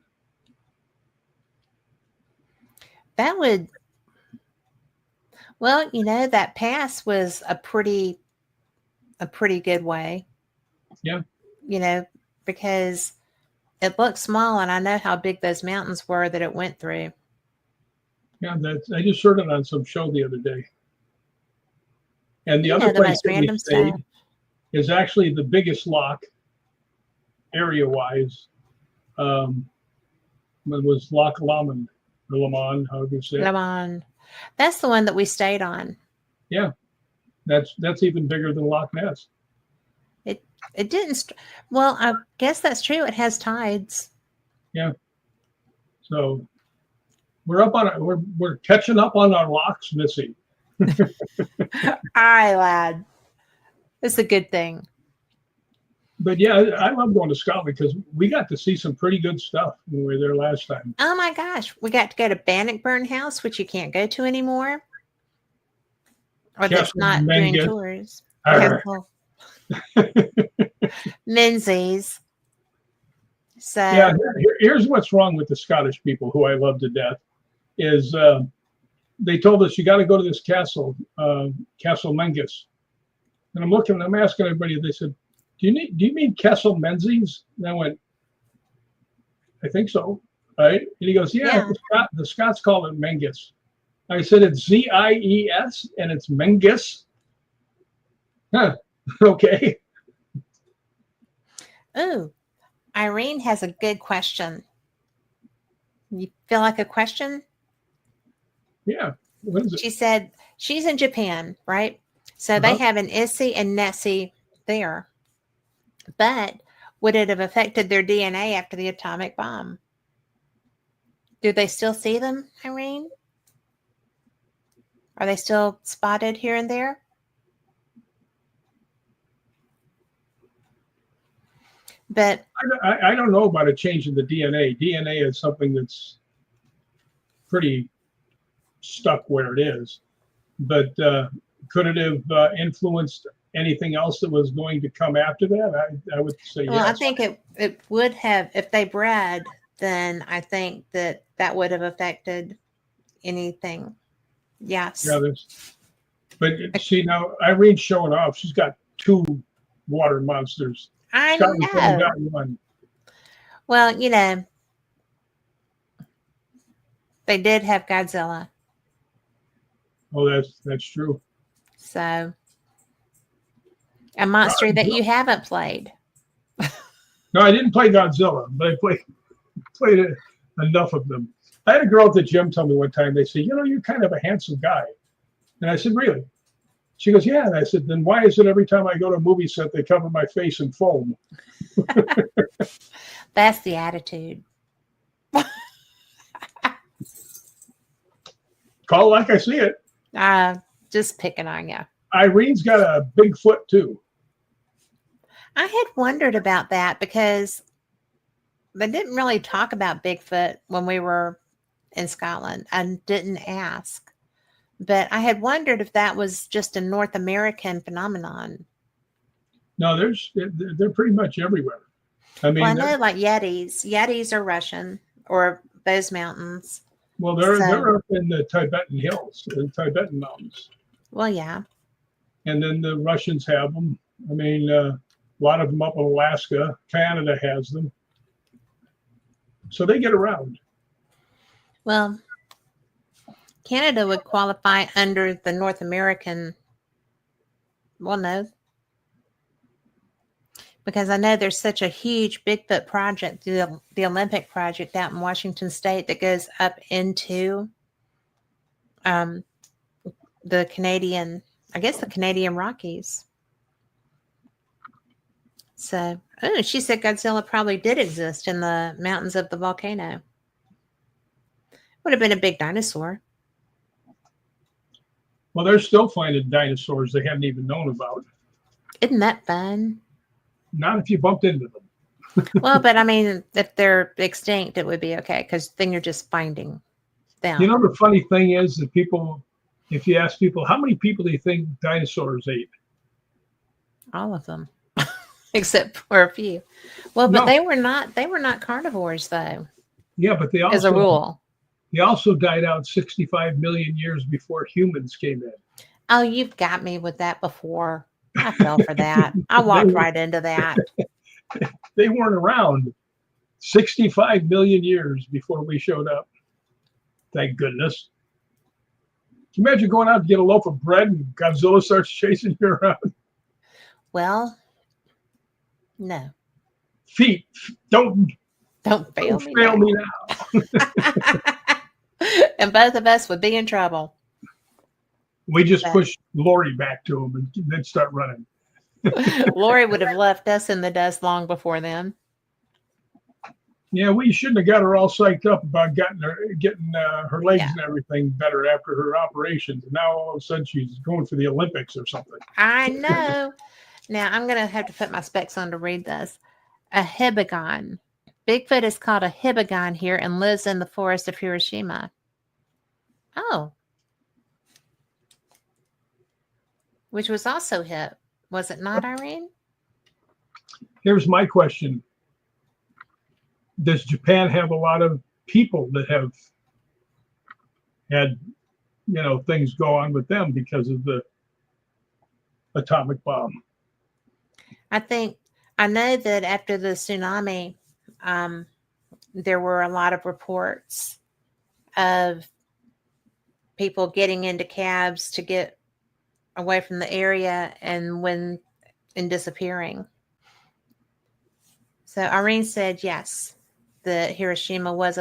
That would, well, that pass was a pretty good way. Yeah. Because it looked small, and I know how big those mountains were that it went through. Yeah, I just heard it on some show the other day. And the other place that we stayed is actually the biggest loch, area-wise. It was Loch Lomond, or Lomond, how do you say it? Lomond. That's the one that we stayed on. Yeah, that's even bigger than Loch Ness. It didn't. Well, I guess that's true. It has tides. Yeah. So we're up on it. We're catching up on our lochs, Missy. All right, lad. It's a good thing. But yeah, I love going to Scotland, because we got to see some pretty good stuff when we were there last time. Oh my gosh, we got to go to Bannockburn House, which you can't go to anymore, or that's not doing tours. Menzies. Yeah, So, here's what's wrong with the Scottish people, who I love to death, is they told us you got to go to this castle, Castle Mengus. And I'm asking everybody. They said, do you mean Castle Menzies? And I went, I think so, right? And he goes, yeah, yeah. the Scots call it Mengus. I said, it's Zies and it's Mengus. Huh. Okay. Ooh, Irene has a good question. You feel like a question? Yeah. What is it? She said she's in Japan, right? So they Uh-huh. have an Issy and Nessie there. But would it have affected their DNA after the atomic bomb? Do they still see them, Irene? Are they still spotted here and there? But I don't know about a change in the DNA. DNA is something that's pretty stuck where it is. But could it have influenced anything else that was going to come after that? I would say well, I yes. think it would have, if they bred, then I think that would have affected anything. Yeah, Yes. but see now Irene's showing off. She's got two water monsters. I Scotland's only know. got one. Well, they did have Godzilla. Oh, that's true. So a monster that you haven't played. No, I didn't play Godzilla, but I played enough of them. I had a girl at the gym tell me one time. They said, you're kind of a handsome guy, and I said, really? She goes, yeah. And I said, then why is it every time I go to a movie set they cover my face in foam? That's the attitude. Call it like I see it. Just picking on you. Irene's got a big foot too. I had wondered about that because they didn't really talk about Bigfoot when we were in Scotland. I didn't ask. But I had wondered if that was just a North American phenomenon. No, they're pretty much everywhere. I mean, Well, I know like Yetis. Yetis are Russian or those mountains. well, they're up in the Tibetan hills, the Tibetan mountains, Well, yeah. and then the Russians have them. I mean, a lot of them up in Alaska. Canada has them, so they get around. Well, Canada would qualify under the North American. Well, no. Because I know there's such a huge Bigfoot project, the Olympic project out in Washington State that goes up into the Canadian, I guess the Canadian Rockies. So, she said Godzilla probably did exist in the mountains of the volcano. Would have been a big dinosaur. Well, they're still finding dinosaurs they hadn't even known about. Isn't that fun? Not if you bumped into them. Well, but I mean, if they're extinct, it would be okay because then you're just finding them. The funny thing is that people, if you ask people, how many people do you think dinosaurs ate? All of them, except for a few. Well, but No. they were not carnivores though. Yeah, but they As a rule. They also died out 65 million years before humans came in. Oh, you've got me with that before. I fell for that. I walked right into that. They weren't around 65 million years before we showed up. Thank goodness. Can you imagine going out to get a loaf of bread and Godzilla starts chasing you around? Well, no. Feet, don't fail me now. And both of us would be in trouble. We just push Lori back to him and then start running. Lori would have left us in the dust long before then. Yeah, we shouldn't have got her all psyched up about getting her legs and everything better after her operations. And now all of a sudden she's going for the Olympics or something. I know. Now I'm going to have to put my specs on to read this. A hibagon. Bigfoot is called a hibagon here and lives in the forest of Hiroshima. Oh. Which was also hip. Was it not, Irene? Here's my question. does Japan have a lot of people that have had, things go on with them because of the atomic bomb? I know that after the tsunami, there were a lot of reports of people getting into cabs to get away from the area and disappearing. So Irene said yes, that Hiroshima was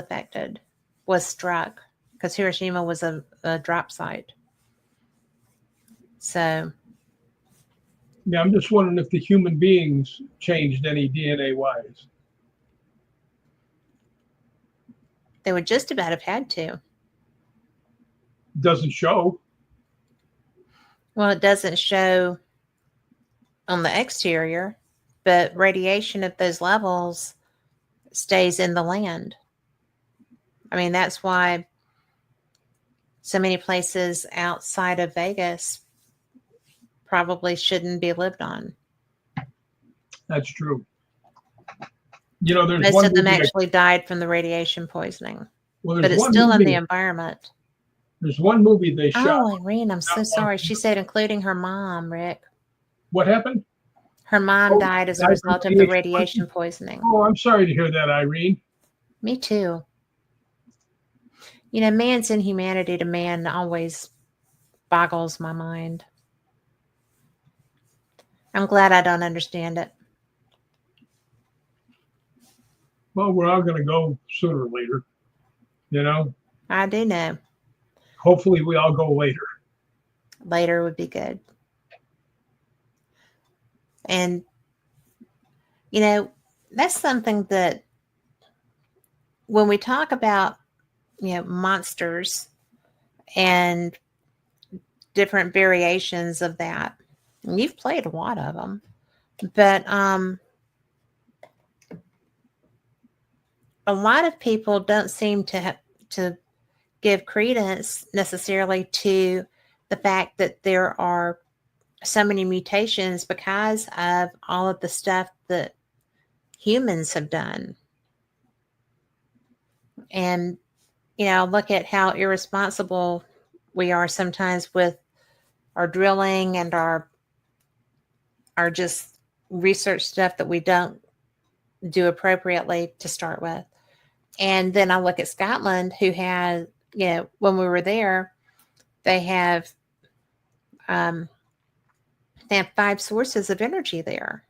struck, because Hiroshima was a drop site. So Yeah, I'm just wondering if the human beings changed any DNA wise. they would just about have had to. Doesn't show. Well, it doesn't show on the exterior, but radiation at those levels stays in the land. I mean, that's why so many places outside of Vegas probably shouldn't be lived on. That's true. There's Most one of them movie actually died from the radiation poisoning, well, but it's still in the environment. There's one movie they shot. Oh, Irene, I'm so sorry. She said including her mom, Rick. What happened? Her mom died as a result of the radiation poisoning. Oh, I'm sorry to hear that, Irene. Me too. Man's inhumanity to man always boggles my mind. I'm glad I don't understand it. Well, we're all going to go sooner or later, I do know. Hopefully we all go later. Later would be good. And, that's something that when we talk about, monsters and different variations of that, and you've played a lot of them, but a lot of people don't seem to give credence necessarily to the fact that there are so many mutations because of all of the stuff that humans have done. And, look at how irresponsible we are sometimes with our drilling and our just research stuff that we don't do appropriately to start with. And then I look at Scotland, who has, when we were there, they have 5 sources of energy there.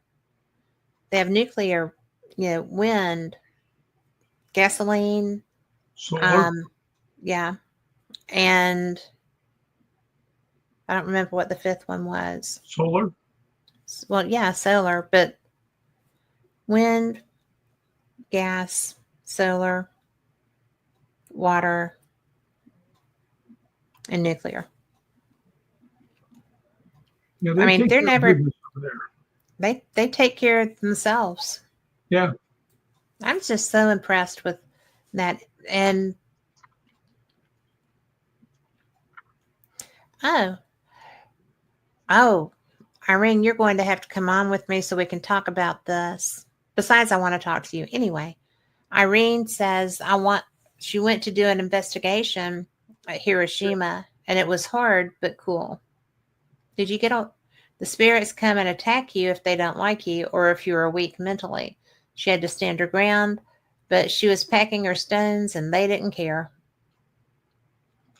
They have nuclear, wind, gasoline, Solar. yeah, and I don't remember what the 5th one was. Solar. Well, yeah, solar, but wind, gas, solar, water, and nuclear. I mean, they're never. They take care of themselves. Yeah. I'm just so impressed with that. And oh, Irene, you're going to have to come on with me so we can talk about this. Besides, I want to talk to you anyway. Irene says she went to do an investigation at Hiroshima, and it was hard but cool. Did you get the spirits come and attack you if they don't like you or if you are weak mentally? She had to stand her ground, but she was packing her stones and they didn't care.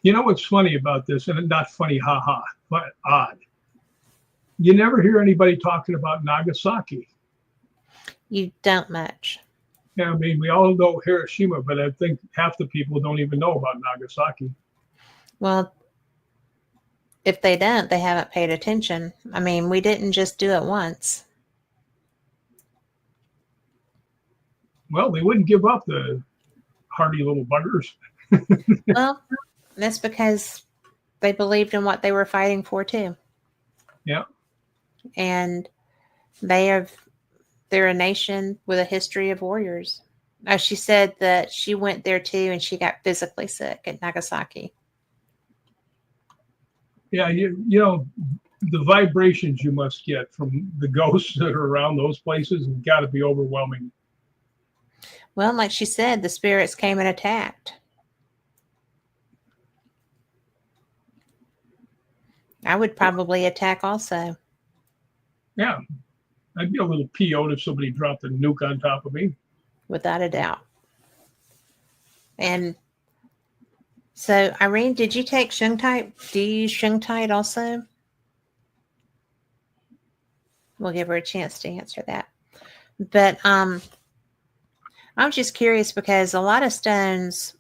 You know what's funny about this, and not funny, haha, but odd. You never hear anybody talking about Nagasaki. You don't much. Yeah, I mean, we all know Hiroshima, but I think half the people don't even know about Nagasaki. Well, if they don't, they haven't paid attention. I mean, we didn't just do it once. Well, they wouldn't give up, the hardy little buggers. Well, that's because they believed in what they were fighting for too. Yeah. And they're a nation with a history of warriors. She said that she went there too and she got physically sick at Nagasaki. Yeah, you know, the vibrations you must get from the ghosts that are around those places have got to be overwhelming. Well, like she said, the spirits came and attacked. I would probably attack also, Yeah, I'd be a little PO'd if somebody dropped a nuke on top of me. without a doubt. And so, Irene, did you take Shungite? Do you use Shungite also? We'll give her a chance to answer that. But I'm just curious because a lot of stones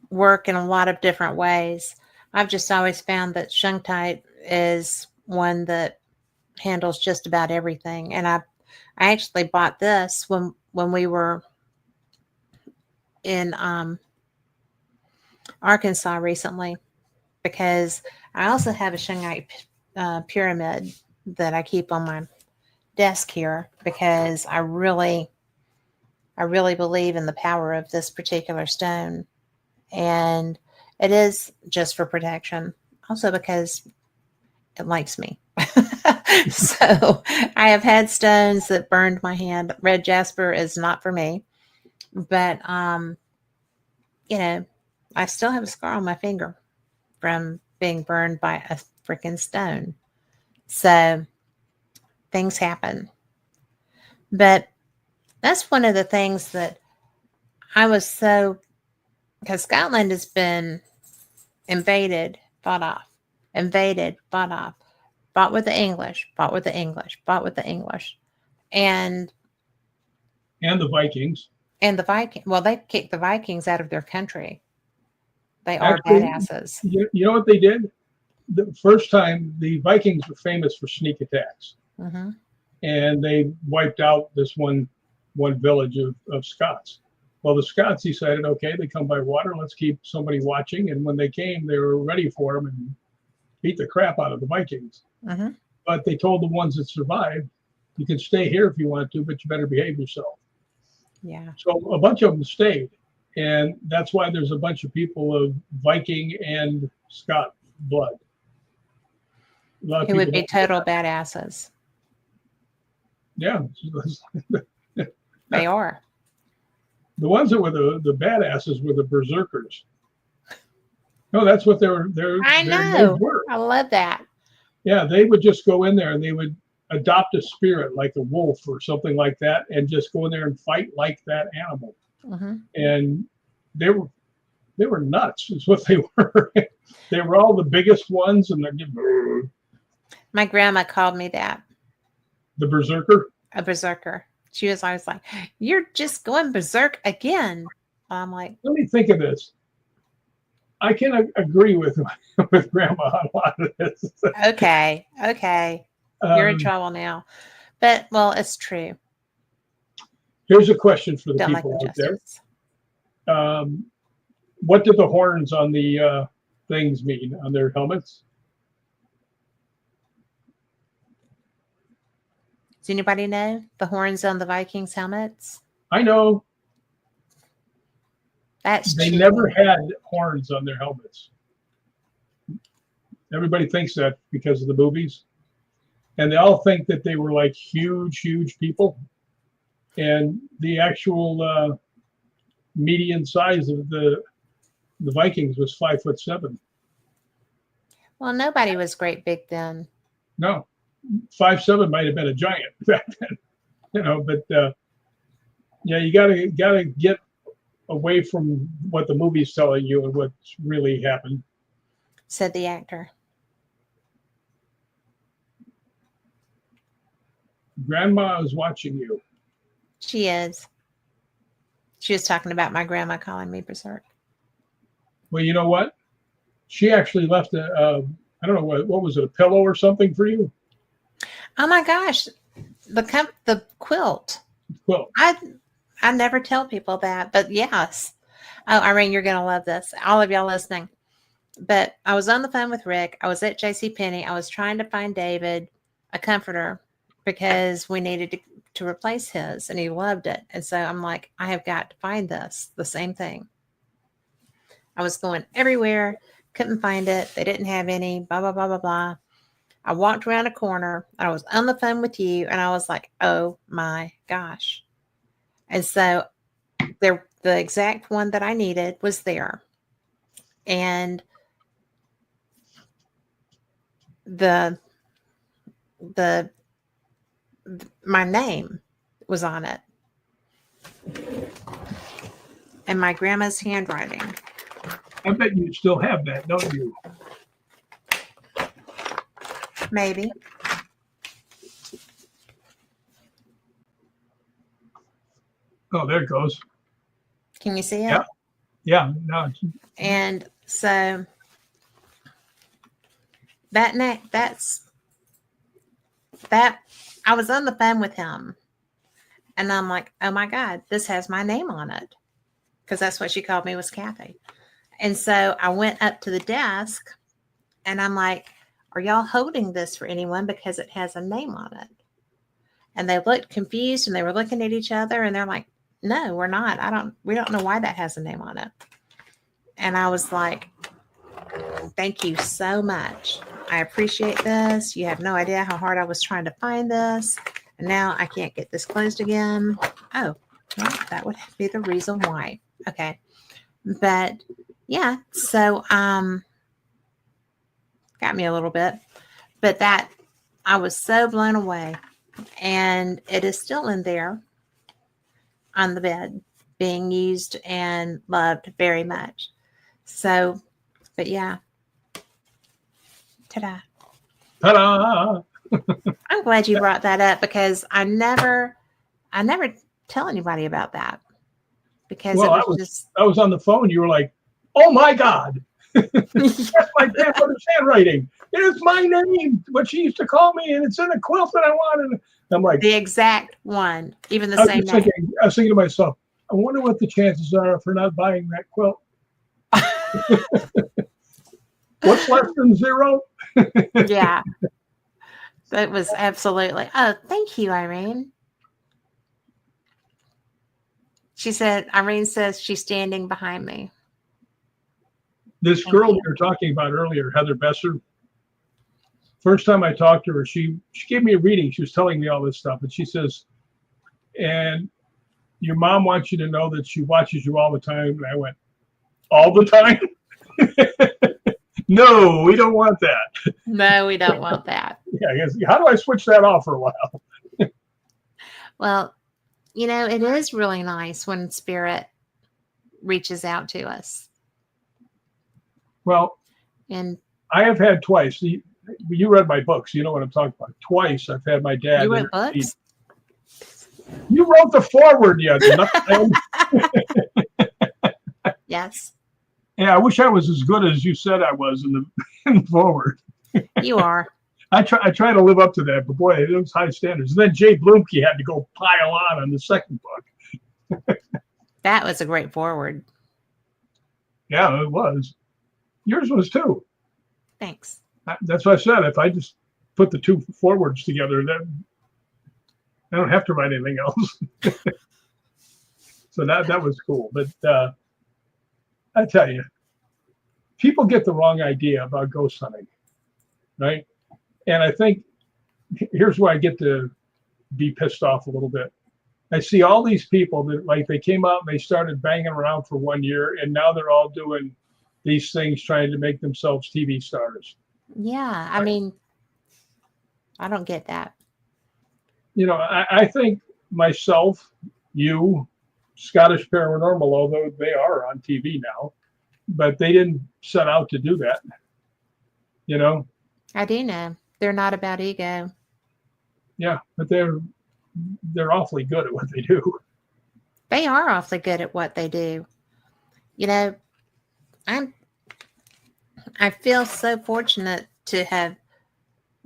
work in a lot of different ways. I've just always found that Shungite is one that handles just about everything. And I actually bought this when we were in Arkansas recently because I also have a Shungite pyramid that I keep on my desk here because I really believe in the power of this particular stone. And it is just for protection. Also because it likes me. So I have had stones that burned my hand. Red jasper is not for me. But you know, I still have a scar on my finger from being burned by a freaking stone. So things happen. But that's one of the things that I was so, because Scotland has been invaded, fought off, invaded, fought off, fought with the English, fought with the English, fought with the English. And the Vikings. And the Viking, well, they kicked the Vikings out of their country. They are Actually, badasses. you know what they did? The first time, the Vikings were famous for sneak attacks, Mm-hmm. and they wiped out this one village of Scots. Well, the Scots decided, okay, they come by water, let's keep somebody watching. And when they came, they were ready for them and beat the crap out of the Vikings. Mm-hmm. But they told the ones that survived, you can stay here if you want to, but you better behave yourself. Yeah. So a bunch of them stayed. And that's why there's a bunch of people of Viking and Scot blood. A lot of Who would people be don't know total that. badasses. Yeah. They are. The ones that were the badasses were the berserkers. No, that's what their I names know. were. I love that. Yeah, they would just go in there and they would adopt a spirit like a wolf or something like that, and just go in there and fight like that animal. Mm-hmm. And they were nuts, is what they were. They were all the biggest ones, and they're My grandma called me that, the berserker. a berserker. She was always like, "You're just going berserk again." I'm like, Let me think of this. I can agree with Grandma on a lot of this. okay, you're in trouble now. But well, it's true. Here's a question for the Don't like people out injustice. there. What did the horns on the things mean on their helmets? Does anybody know the horns on the Vikings helmets? I know That's they cheating. never had horns on their helmets. Everybody thinks that because of the movies. And they all think that they were like huge, huge people. And the actual median size of the Vikings was 5'7". Well, nobody was great big then. No, 5'7" might have been a giant back then, you know. But yeah, you gotta get away from what the movie's telling you and what's really happened. Said the actor. Grandma is watching you. She is. She was talking about my grandma calling me berserk. Well, you know what? She actually left I don't know what was it, a pillow or something for you? Oh my gosh, the quilt. Well, I never tell people that, but yes. Oh, Irene, you're gonna love this. All of y'all listening. But I was on the phone with Rick. I was at JCPenney. I was trying to find David a comforter because we needed to replace his, and he loved it. And so I'm like, I have got to find this. The same thing. I was going everywhere, couldn't find it. They didn't have any. Blah blah blah blah blah. I walked around a corner. I was on the phone with you, and I was like, "Oh my gosh!" And so the exact one that I needed was there, and the the my name was on it, and my grandma's handwriting. I bet you still have that, don't you? Maybe. Oh, there it goes. Can you see it? Yeah. Yeah. No. And so that's that. I was on the phone with him, and I'm like, "Oh my God, this has my name on it," because that's what she called me, was Kathy. And so I went up to the desk, and I'm like, "Are y'all holding this for anyone, because it has a name on it?" And they looked confused, and they were looking at each other, and they're like, "No, we're not. We don't know why that has a name on it." And I was like, "Thank you so much. I appreciate this. You have no idea how hard I was trying to find this. And now I can't get this closed again." Oh, well, that would be the reason why. Okay. But yeah, so got me a little bit. But that, I was so blown away. And it is still in there on the bed, being used and loved very much. So, but yeah. Ta-da. Ta-da! I'm glad you brought that up, because I never tell anybody about that, because Well, it was I was on the phone. You were like, "Oh my God, just that's my grandmother's handwriting. It's my name, what she used to call me, and it's in a quilt that I wanted." I'm like, the exact one, even the I same name. was thinking to myself, I wonder what the chances are for not buying that quilt. What's less than 0? Yeah, that was absolutely. Oh, thank you, Irene. Irene says she's standing behind me. This Thank girl you. we were talking about earlier, Heather Besser, first time I talked to her, she gave me a reading. She was telling me all this stuff, and she says, "And your mom wants you to know that she watches you all the time." And I went, "All the time?" No, we don't want that. No, we don't want that. Yeah, I guess, how do I switch that off for a while? Well, it is really nice when spirit reaches out to us. Well, And I have had twice. You read my books. You know what I'm talking about. Twice I've had my dad. you wrote books? You wrote the foreword, yet. Yes. Yeah, I wish I was as good as you said I was in the foreword. You are. I try to live up to that, but boy, it was high standards. And then Jay Blumke had to go pile on the second book. That was a great forward. Yeah, it was. Yours was too. Thanks. That's what I said. If I just put the two forwards together, then I don't have to write anything else. So that was cool. But I tell you, people get the wrong idea about ghost hunting, right? And I think here's where I get to be pissed off a little bit. I see all these people that, like, they came out and they started banging around for 1 year, and now they're all doing these things trying to make themselves TV stars. Yeah, I mean, I don't get that. I think myself, you, Scottish Paranormal, although they are on TV now, but they didn't set out to do that. I do know. They're not about ego. Yeah, but they're awfully good at what they do. They are awfully good at what they do. I feel so fortunate to have,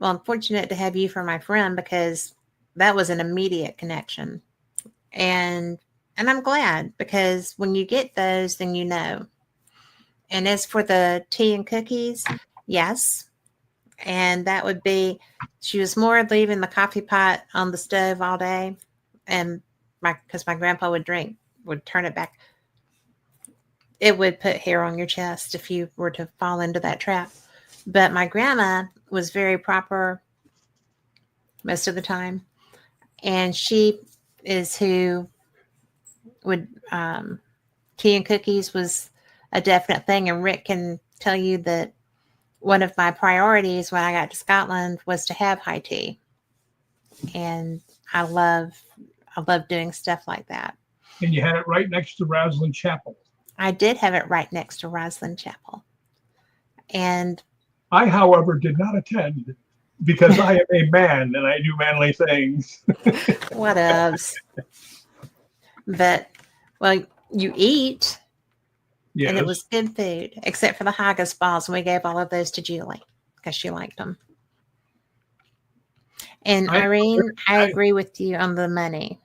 I'm fortunate to have you for my friend, because that was an immediate connection. And I'm glad, because when you get those, then you know. And as for the tea and cookies, yes. And that would be, she was more leaving the coffee pot on the stove all day. And because my grandpa would turn it back. It would put hair on your chest if you were to fall into that trap. But my grandma was very proper most of the time. And she is who would, tea and cookies was a definite thing. And Rick can tell you that one of my priorities when I got to Scotland was to have high tea. And I love doing stuff like that. And you had it right next to Roslyn Chapel. I did have it right next to Roslyn Chapel. And I, however, did not attend because I am a man and I do manly things. Whatevs. But, well, you eat, Yes. and it was good food, except for the haggis balls, and we gave all of those to Julie because she liked them. And Irene, I agree with you on the money.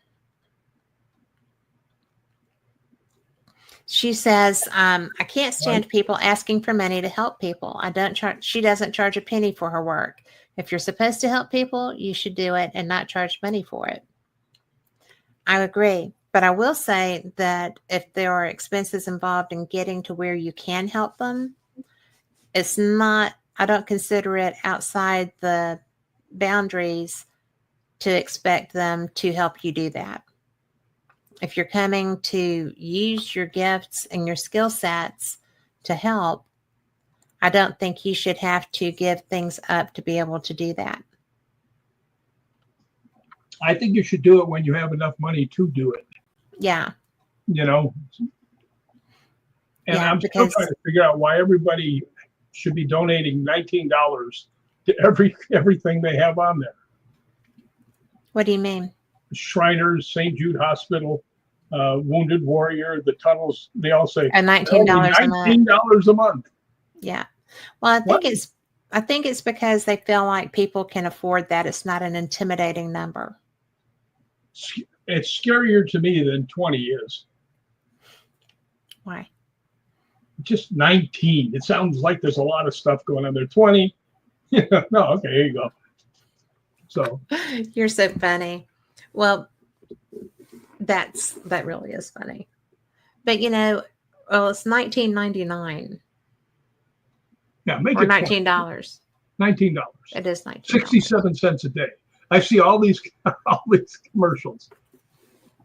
She says, I can't stand people asking for money to help people. She doesn't charge a penny for her work. If you're supposed to help people, you should do it and not charge money for it. I agree. But I will say that if there are expenses involved in getting to where you can help them, I don't consider it outside the boundaries to expect them to help you do that. If you're coming to use your gifts and your skill sets to help, I don't think you should have to give things up to be able to do that. I think you should do it when you have enough money to do it. Yeah. And I'm still trying to figure out why everybody should be donating $19 to everything they have on there. What do you mean? Shriners, St. Jude Hospital, Wounded Warrior, the tunnels, they all say $19 $19 a month. Yeah. Well, I think it's because they feel like people can afford that. It's not an intimidating number. It's scarier to me than 20 is. Why? Just 19. It sounds like there's a lot of stuff going on there. 20. No, okay, here you go. So you're so funny. Well, that really is funny. But it's $19.99. Yeah, make or it $19. $19. It is $19. 67 cents a day. I see all these commercials.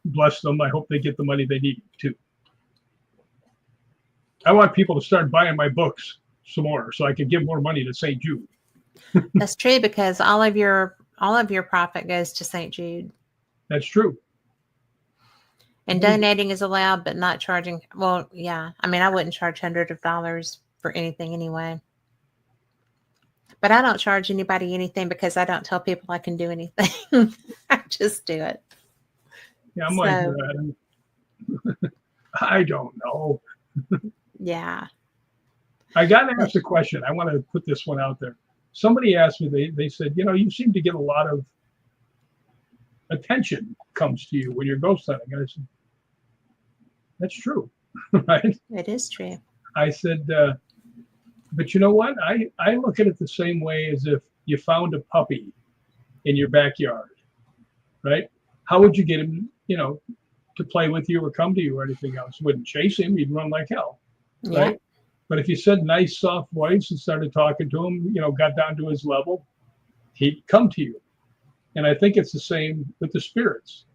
Bless them. I hope they get the money they need too. I want people to start buying my books some more so I can give more money to St. Jude. That's true, because all of your profit goes to St. Jude. That's true. And donating is allowed, but not charging. Well, yeah. I mean, I wouldn't charge hundreds of dollars for anything anyway. But I don't charge anybody anything because I don't tell people I can do anything. I just do it. Yeah, I'm like, I don't know. Yeah. I got to ask a question. I want to put this one out there. Somebody asked me, they said, you seem to get a lot of attention comes to you when you're ghost hunting. And I said, that's true, right? It is true. I said, but you know what? I look at it the same way as if you found a puppy in your backyard, right? How would you get him, to play with you or come to you or anything else? You wouldn't chase him. You'd run like hell, right? Yeah. But if you said nice, soft voice and started talking to him, got down to his level, he'd come to you. And I think it's the same with the spirits.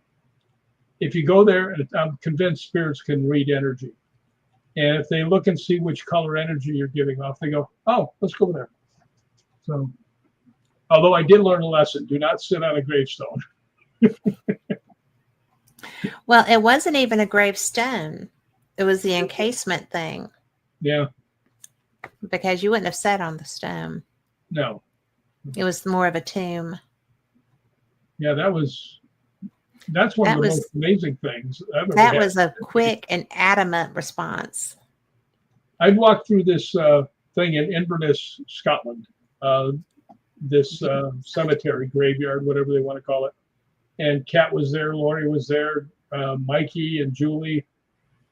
If you go there, I'm convinced spirits can read energy. And if they look and see which color energy you're giving off, they go, oh, let's go there. So, although I did learn a lesson, do not sit on a gravestone. Well, it wasn't even a gravestone. It was the encasement thing. Yeah. Because you wouldn't have sat on the stone. No. It was more of a tomb. Yeah, that's one of the most amazing things I've ever That had. was a quick and adamant response. I'd walked through this thing in Inverness, Scotland, this cemetery, graveyard, whatever they want to call it. And Kat was there, Lori was there, Mikey and Julie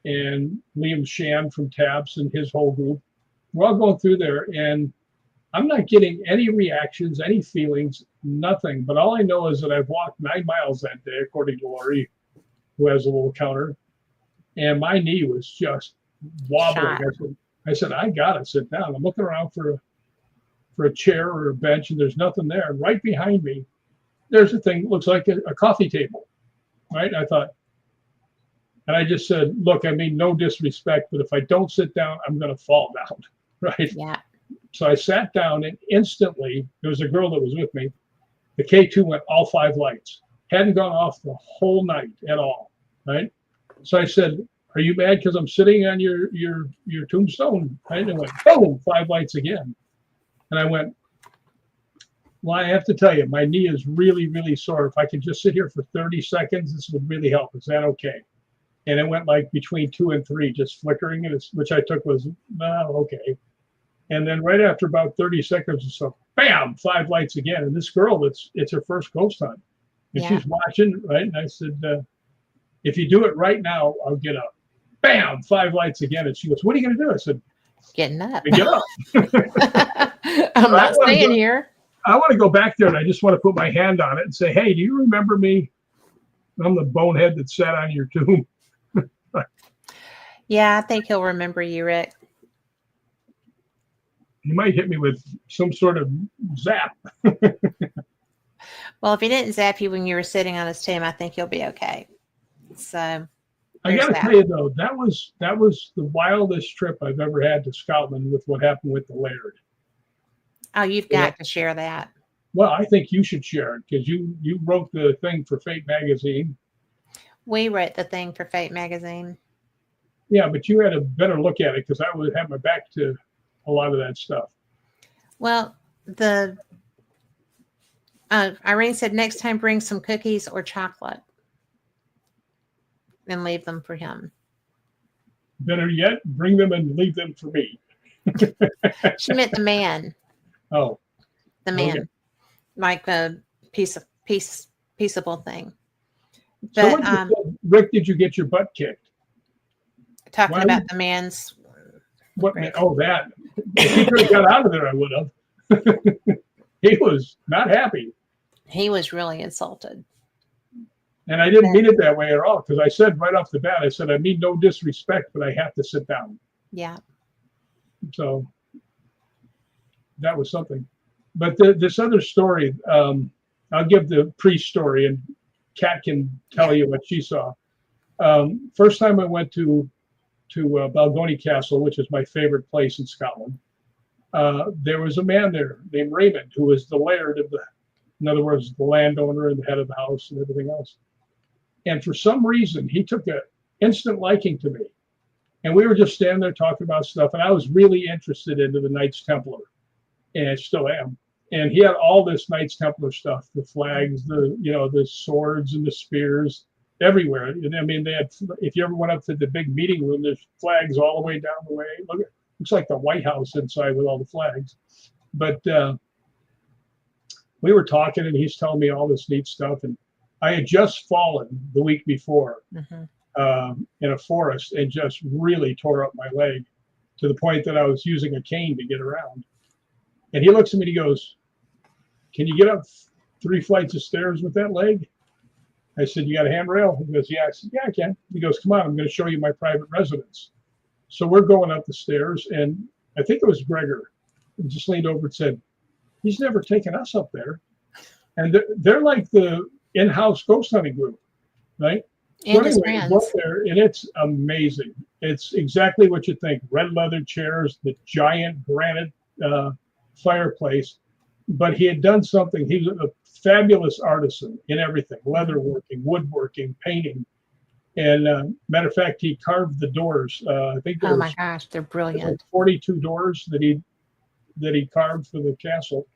and Liam Shan from TAPS and his whole group. We're all going through there, and I'm not getting any reactions, any feelings, nothing. But all I know is that I've walked 9 miles that day, according to Lori, who has a little counter. And my knee was just wobbling. I said, I got to sit down. I'm looking around for for a chair or a bench, and there's nothing there. And right behind me, there's a thing that looks like a coffee table, right? I thought, and I just said, look, I mean, no disrespect, but if I don't sit down, I'm going to fall down, right? Yeah. So I sat down, and instantly, there was a girl that was with me. The K2 went all 5 lights. Hadn't gone off the whole night at all, right? So I said, are you mad because I'm sitting on your tombstone? Right? And it went, boom, 5 lights again. And I went, well, I have to tell you, my knee is really, really sore. If I could just sit here for 30 seconds, this would really help. Is that okay? And it went like between 2 and 3, just flickering, and which I took was, okay. And then right after about 30 seconds or so, bam, 5 lights again. And this girl, it's her first ghost hunt. And she's watching, right? And I said, if you do it right now, I'll get up. Bam, 5 lights again. And she goes, what are you going to do? I said, getting up. Get up. I'm not staying here. I want to go back there, and I just want to put my hand on it and say, hey, do you remember me? I'm the bonehead that sat on your tomb. Yeah, I think he'll remember you, Rick. He might hit me with some sort of zap. Well, if he didn't zap you when you were sitting on his tomb, I think you'll be okay. So I got to tell you, though, that was the wildest trip I've ever had to Scotland with what happened with the Laird. Oh, you've got to share that. Well, I think you should share it because you wrote the thing for Fate magazine. We wrote the thing for Fate magazine. Yeah, but you had a better look at it because I would have my back to a lot of that stuff. Well, Irene said next time bring some cookies or chocolate and leave them for him. Better yet, bring them and leave them for me. She meant the man. Oh. The man. Okay. Like a peaceable thing. But so Rick, did you get your butt kicked? Talking about the man's what man? Oh, that. If he could have got out of there, I would have. He was not happy. He was really insulted. And I didn't mean it that way at all, because I said right off the bat, I said, I mean no disrespect, but I have to sit down. Yeah. So that was something. But this other story, I'll give the priest story, and Kat can tell you what she saw. First time I went to Balgony Castle, which is my favorite place in Scotland. There was a man there named Raymond, who was the laird of in other words, the landowner and the head of the house and everything else. And for some reason, he took an instant liking to me. And we were just standing there talking about stuff. And I was really interested into the Knights Templar, and I still am. And he had all this Knights Templar stuff, the flags, the swords and the spears everywhere. And I mean, they had, if you ever went up to the big meeting room, there's flags all the way down the way. Looks like the White House inside with all the flags. But we were talking, and he's telling me all this neat stuff. And I had just fallen the week before in a forest and just really tore up my leg to the point that I was using a cane to get around. And he looks at me and he goes, can you get up 3 flights of stairs with that leg? I said, you got a handrail? He goes, yeah. I said, yeah, I can. He goes, come on, I'm going to show you my private residence. So we're going up the stairs, and I think it was Gregor, and just leaned over and said, he's never taken us up there. And they're like the in-house ghost hunting group, right? And his friends. Go up there, and it's amazing. It's exactly what you think. Red leather chairs, the giant granite fireplace. But he had done something. He was a fabulous artisan in everything: leatherworking, woodworking, painting. And matter of fact, he carved the doors. I think oh my gosh, they're brilliant. Like 42 doors that he carved for the castle.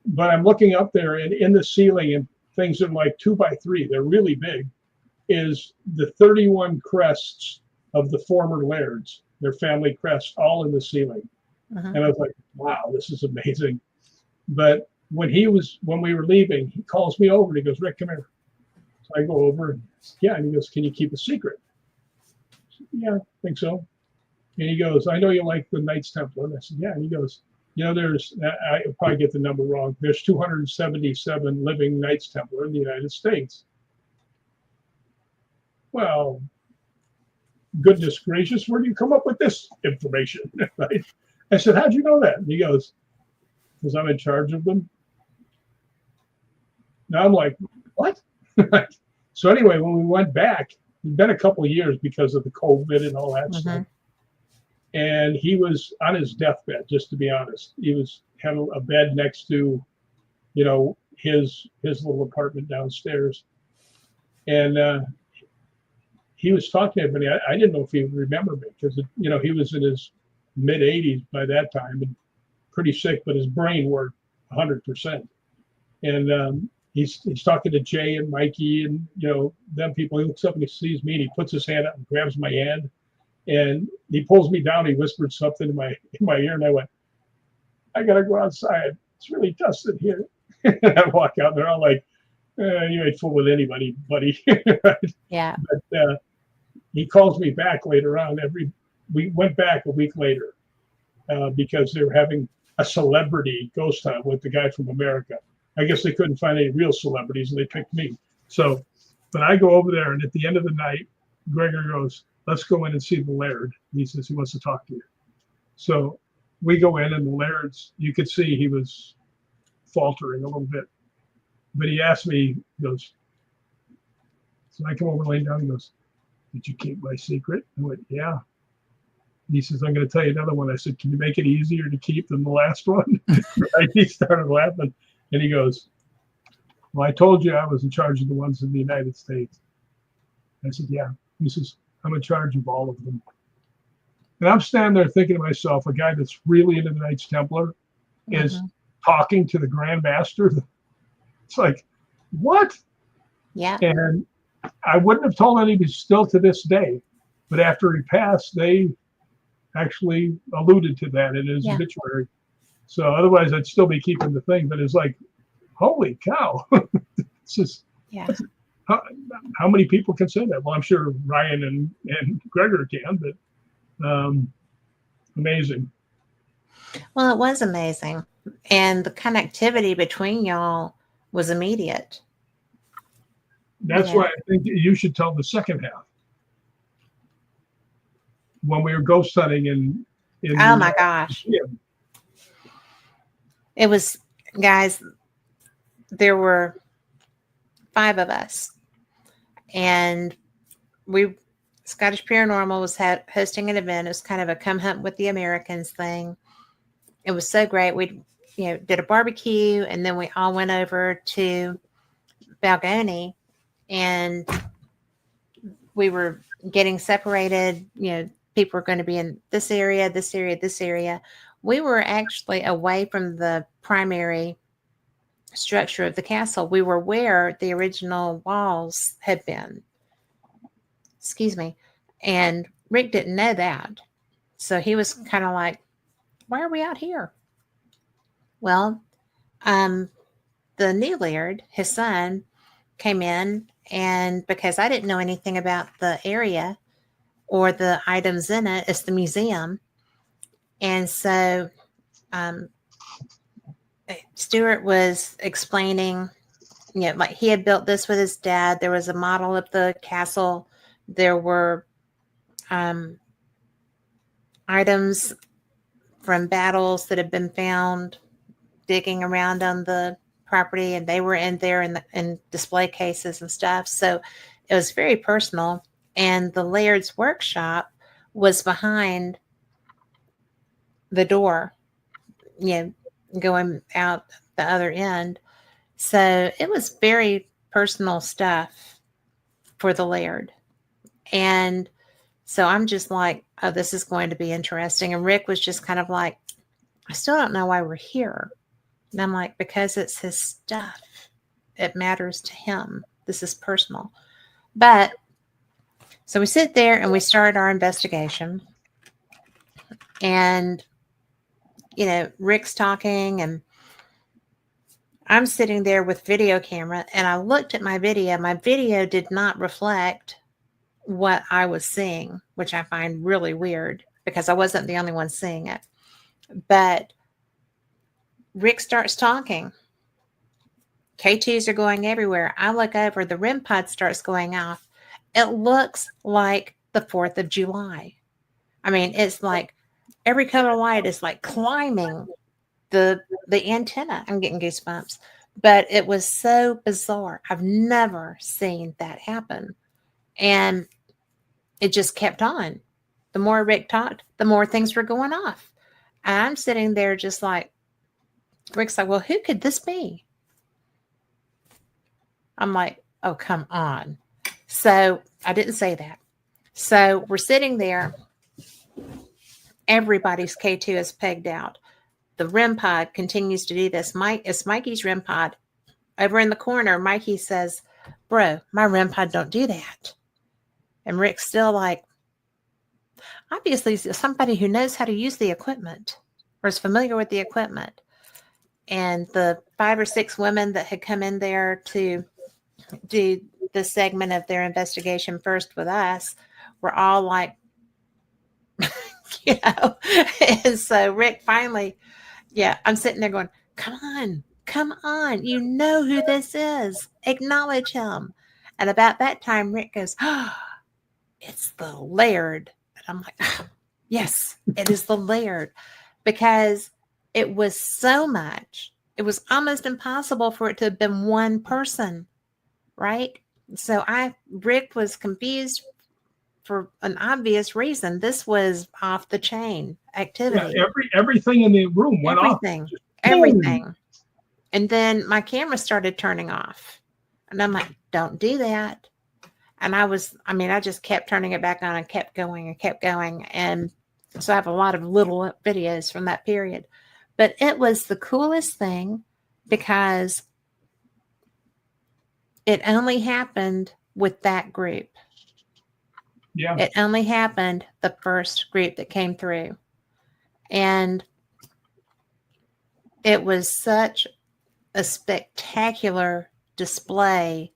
But I'm looking up there, and in the ceiling, and things are like 2 by 3. They're really big. Is the 31 crests of the former lairds, their family crests, all in the ceiling. And I was like, wow, this is amazing. But when we were leaving, he calls me over and he goes, Rick, come here. So I go over and and he goes, can you keep a secret? Said, yeah, I think so. And he goes, I know you like the Knights Templar. And I said, yeah. And he goes, there's, I'll probably get the number wrong. There's 277 living Knights Templar in the United States. Well, goodness gracious, where do you come up with this information? Right? I said, how'd you know that? And he goes, because I'm in charge of them. Now I'm like, what? So anyway, when we went back, it'd been a couple of years because of the COVID and all that stuff. And he was on his deathbed, just to be honest. He was having a bed next to, his little apartment downstairs. And he was talking to me. I didn't know if he would remember me because, he was in his mid 80s by that time and pretty sick, but his brain worked 100%. And he's talking to Jay and Mikey and, them people. He looks up and he sees me and he puts his hand up and grabs my hand. And he pulls me down. He whispered something in my ear, and I went, "I gotta go outside. It's really dusty here." And I walk out, and they're all like, "You ain't fooling with anybody, buddy." Right? Yeah. But he calls me back later on. We went back a week later because they were having a celebrity ghost hunt with the guy from America. I guess they couldn't find any real celebrities, and they picked me. So, but I go over there, and at the end of the night, Gregor goes, "Let's go in and see the Laird." He says he wants to talk to you. So we go in, and the Laird's, you could see he was faltering a little bit. But he asked me, he goes, so I come over, laying down, he goes, "Did you keep my secret?" I went, "Yeah." He says, "I'm going to tell you another one." I said, "Can you make it easier to keep than the last one?" Right? He started laughing, and he goes, "Well, I told you I was in charge of the ones in the United States." I said, "Yeah." He says, "I'm in charge of all of them." And I'm standing there thinking to myself, a guy that's really into the Knights Templar is talking to the Grand Master. It's like, what? Yeah. And I wouldn't have told anybody still to this day. But after he passed, they actually alluded to that in his obituary. So otherwise, I'd still be keeping the thing. But it's like, holy cow. It's just, how many people can say that? Well, I'm sure Ryan and Gregor can, but amazing. Well, it was amazing. And the connectivity between y'all was immediate. That's why I think you should tell the second half. When we were ghost hunting in oh my gosh. It was, guys, there were 5 of us. And Scottish Paranormal was hosting an event. It was kind of a come hunt with the Americans thing. It was so great. We, did a barbecue, and then we all went over to Balgony, and we were getting separated. People were going to be in this area, this area, this area. We were actually away from the primary structure of the castle. We were where the original walls had been. Excuse me. And Rick didn't know that. So he was kind of like, why are we out here? Well, the new Laird, his son, came in, and because I didn't know anything about the area or the items in it, it's the museum. And so Stuart was explaining, like he had built this with his dad. There was a model of the castle. There were items from battles that had been found digging around on the property, and they were in there in display cases and stuff. So it was very personal. And the Laird's workshop was behind the door, going out the other end. So it was very personal stuff for the Laird. And so I'm just like, oh, this is going to be interesting. And Rick was just kind of like, I still don't know why we're here. And I'm like, because it's his stuff. It matters to him. This is personal. But so we sit there and we start our investigation. And, Rick's talking, and I'm sitting there with video camera, and I looked at my video. My video did not reflect what I was seeing, which I find really weird because I wasn't the only one seeing it. But Rick starts talking. K2s are going everywhere. I look over, the REM pod starts going off. It looks like the 4th of July. I mean, it's like every color light is like climbing the the antenna. I'm getting goosebumps. But it was so bizarre. I've never seen that happen. And it just kept on. The more Rick talked, the more things were going off. And I'm sitting there just like, Rick's like, well, who could this be? I'm like, oh, come on. So I didn't say that. So we're sitting there. Everybody's K2 is pegged out. The REM pod continues to do this. It's Mikey's REM pod. Over in the corner, Mikey says, bro, my REM pod don't do that. And Rick's still like, obviously somebody who knows how to use the equipment or is familiar with the equipment. And the 5 or 6 women that had come in there to do the segment of their investigation first with us were all like, and so Rick finally, I'm sitting there going, come on. You know who this is. Acknowledge him. And about that time, Rick goes, it's the Laird. And I'm like, yes, it is the Laird. Because it was so much. It was almost impossible for it to have been one person, right? So Rick was confused for an obvious reason. This was off the chain activity. Yeah, everything in the room went off. Everything. And then my camera started turning off. And I'm like, don't do that. And I just kept turning it back on and kept going. And so I have a lot of little videos from that period. But it was the coolest thing because it only happened with that group. Yeah. It only happened the first group that came through. And it was such a spectacular display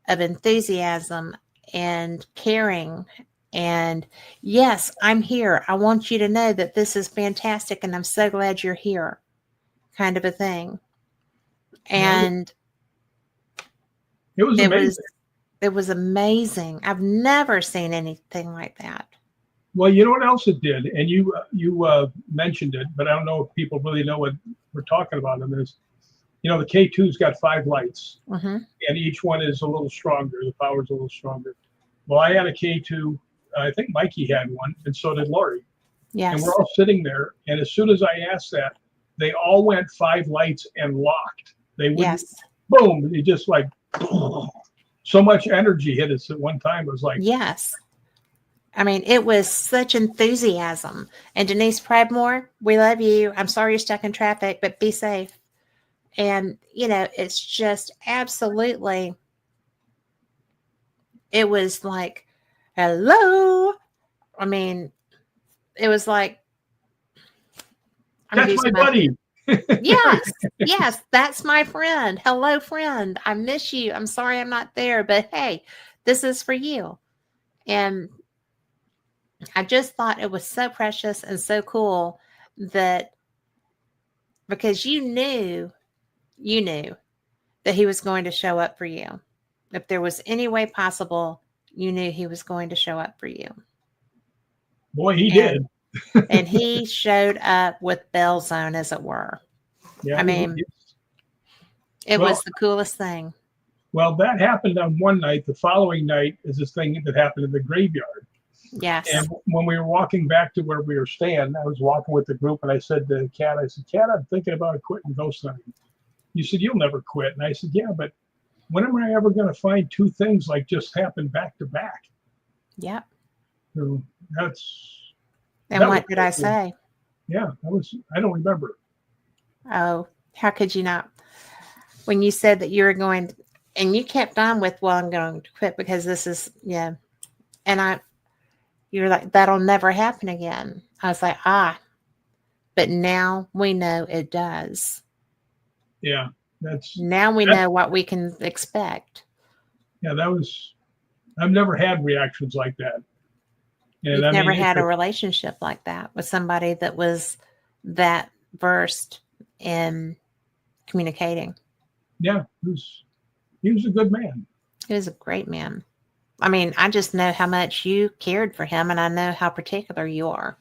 of enthusiasm and caring. And yes, I'm here. I want you to know that this is fantastic and I'm so glad you're here, kind of a thing. And it was amazing. It was amazing. I've never seen anything like that. Well, you know what else it did? And you mentioned it, but I don't know if people really know what we're talking about in this. The K2's got 5 lights, and each one is a little stronger. The power's a little stronger. Well, I had a K2. I think Mikey had one, and so did Lori. Yes. And we're all sitting there, and as soon as I asked that, they all went 5 lights and locked. They wouldn't, boom, it just like, so much energy hit us at one time. It was like, yes. I mean, it was such enthusiasm. And Denise Pridemore, we love you. I'm sorry you're stuck in traffic, but be safe. And, it's just absolutely, it was like, hello. I mean, it was like, that's my buddy. Yes, that's my friend. Hello, friend. I miss you. I'm sorry I'm not there, but hey, this is for you. And I just thought it was so precious and so cool that because you knew that he was going to show up for you. If there was any way possible, you knew he was going to show up for you. Boy, he did. And he showed up with Bell Zone, as it were. Yeah, I mean, it was the coolest thing. Well, that happened on one night. The following night is this thing that happened in the graveyard. Yes. And when we were walking back to where we were staying, I was walking with the group, and I said to Kat, Kat, I'm thinking about quitting ghost hunting. You said, you'll never quit. And I said, yeah, but when am I ever going to find 2 things like just happened back to back? Yep. So and what did I say? Yeah, I don't remember. Oh, how could you not? When you said that you were going, and you kept on with, well, I'm going to quit because this is, and you're like, that'll never happen again. I was like, but now we know it does. Yeah, now we know what we can expect. Yeah, I've never had reactions like that. And You've never had a relationship like that with somebody that was that versed in communicating. Yeah, he was a good man. He was a great man. I mean, I just know how much you cared for him, and I know how particular you are.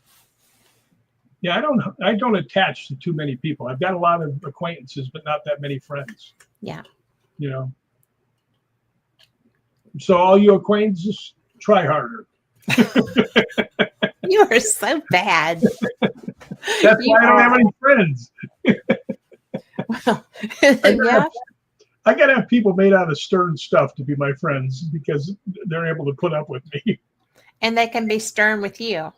Yeah, I don't attach to too many people. I've got a lot of acquaintances, but not that many friends. Yeah. You know. So all you acquaintances, try harder. You are so bad. That's You why I don't have are. any friends. Well, I yeah. gotta have people made out of stern stuff to be my friends because they're able to put up with me. And they can be stern with you.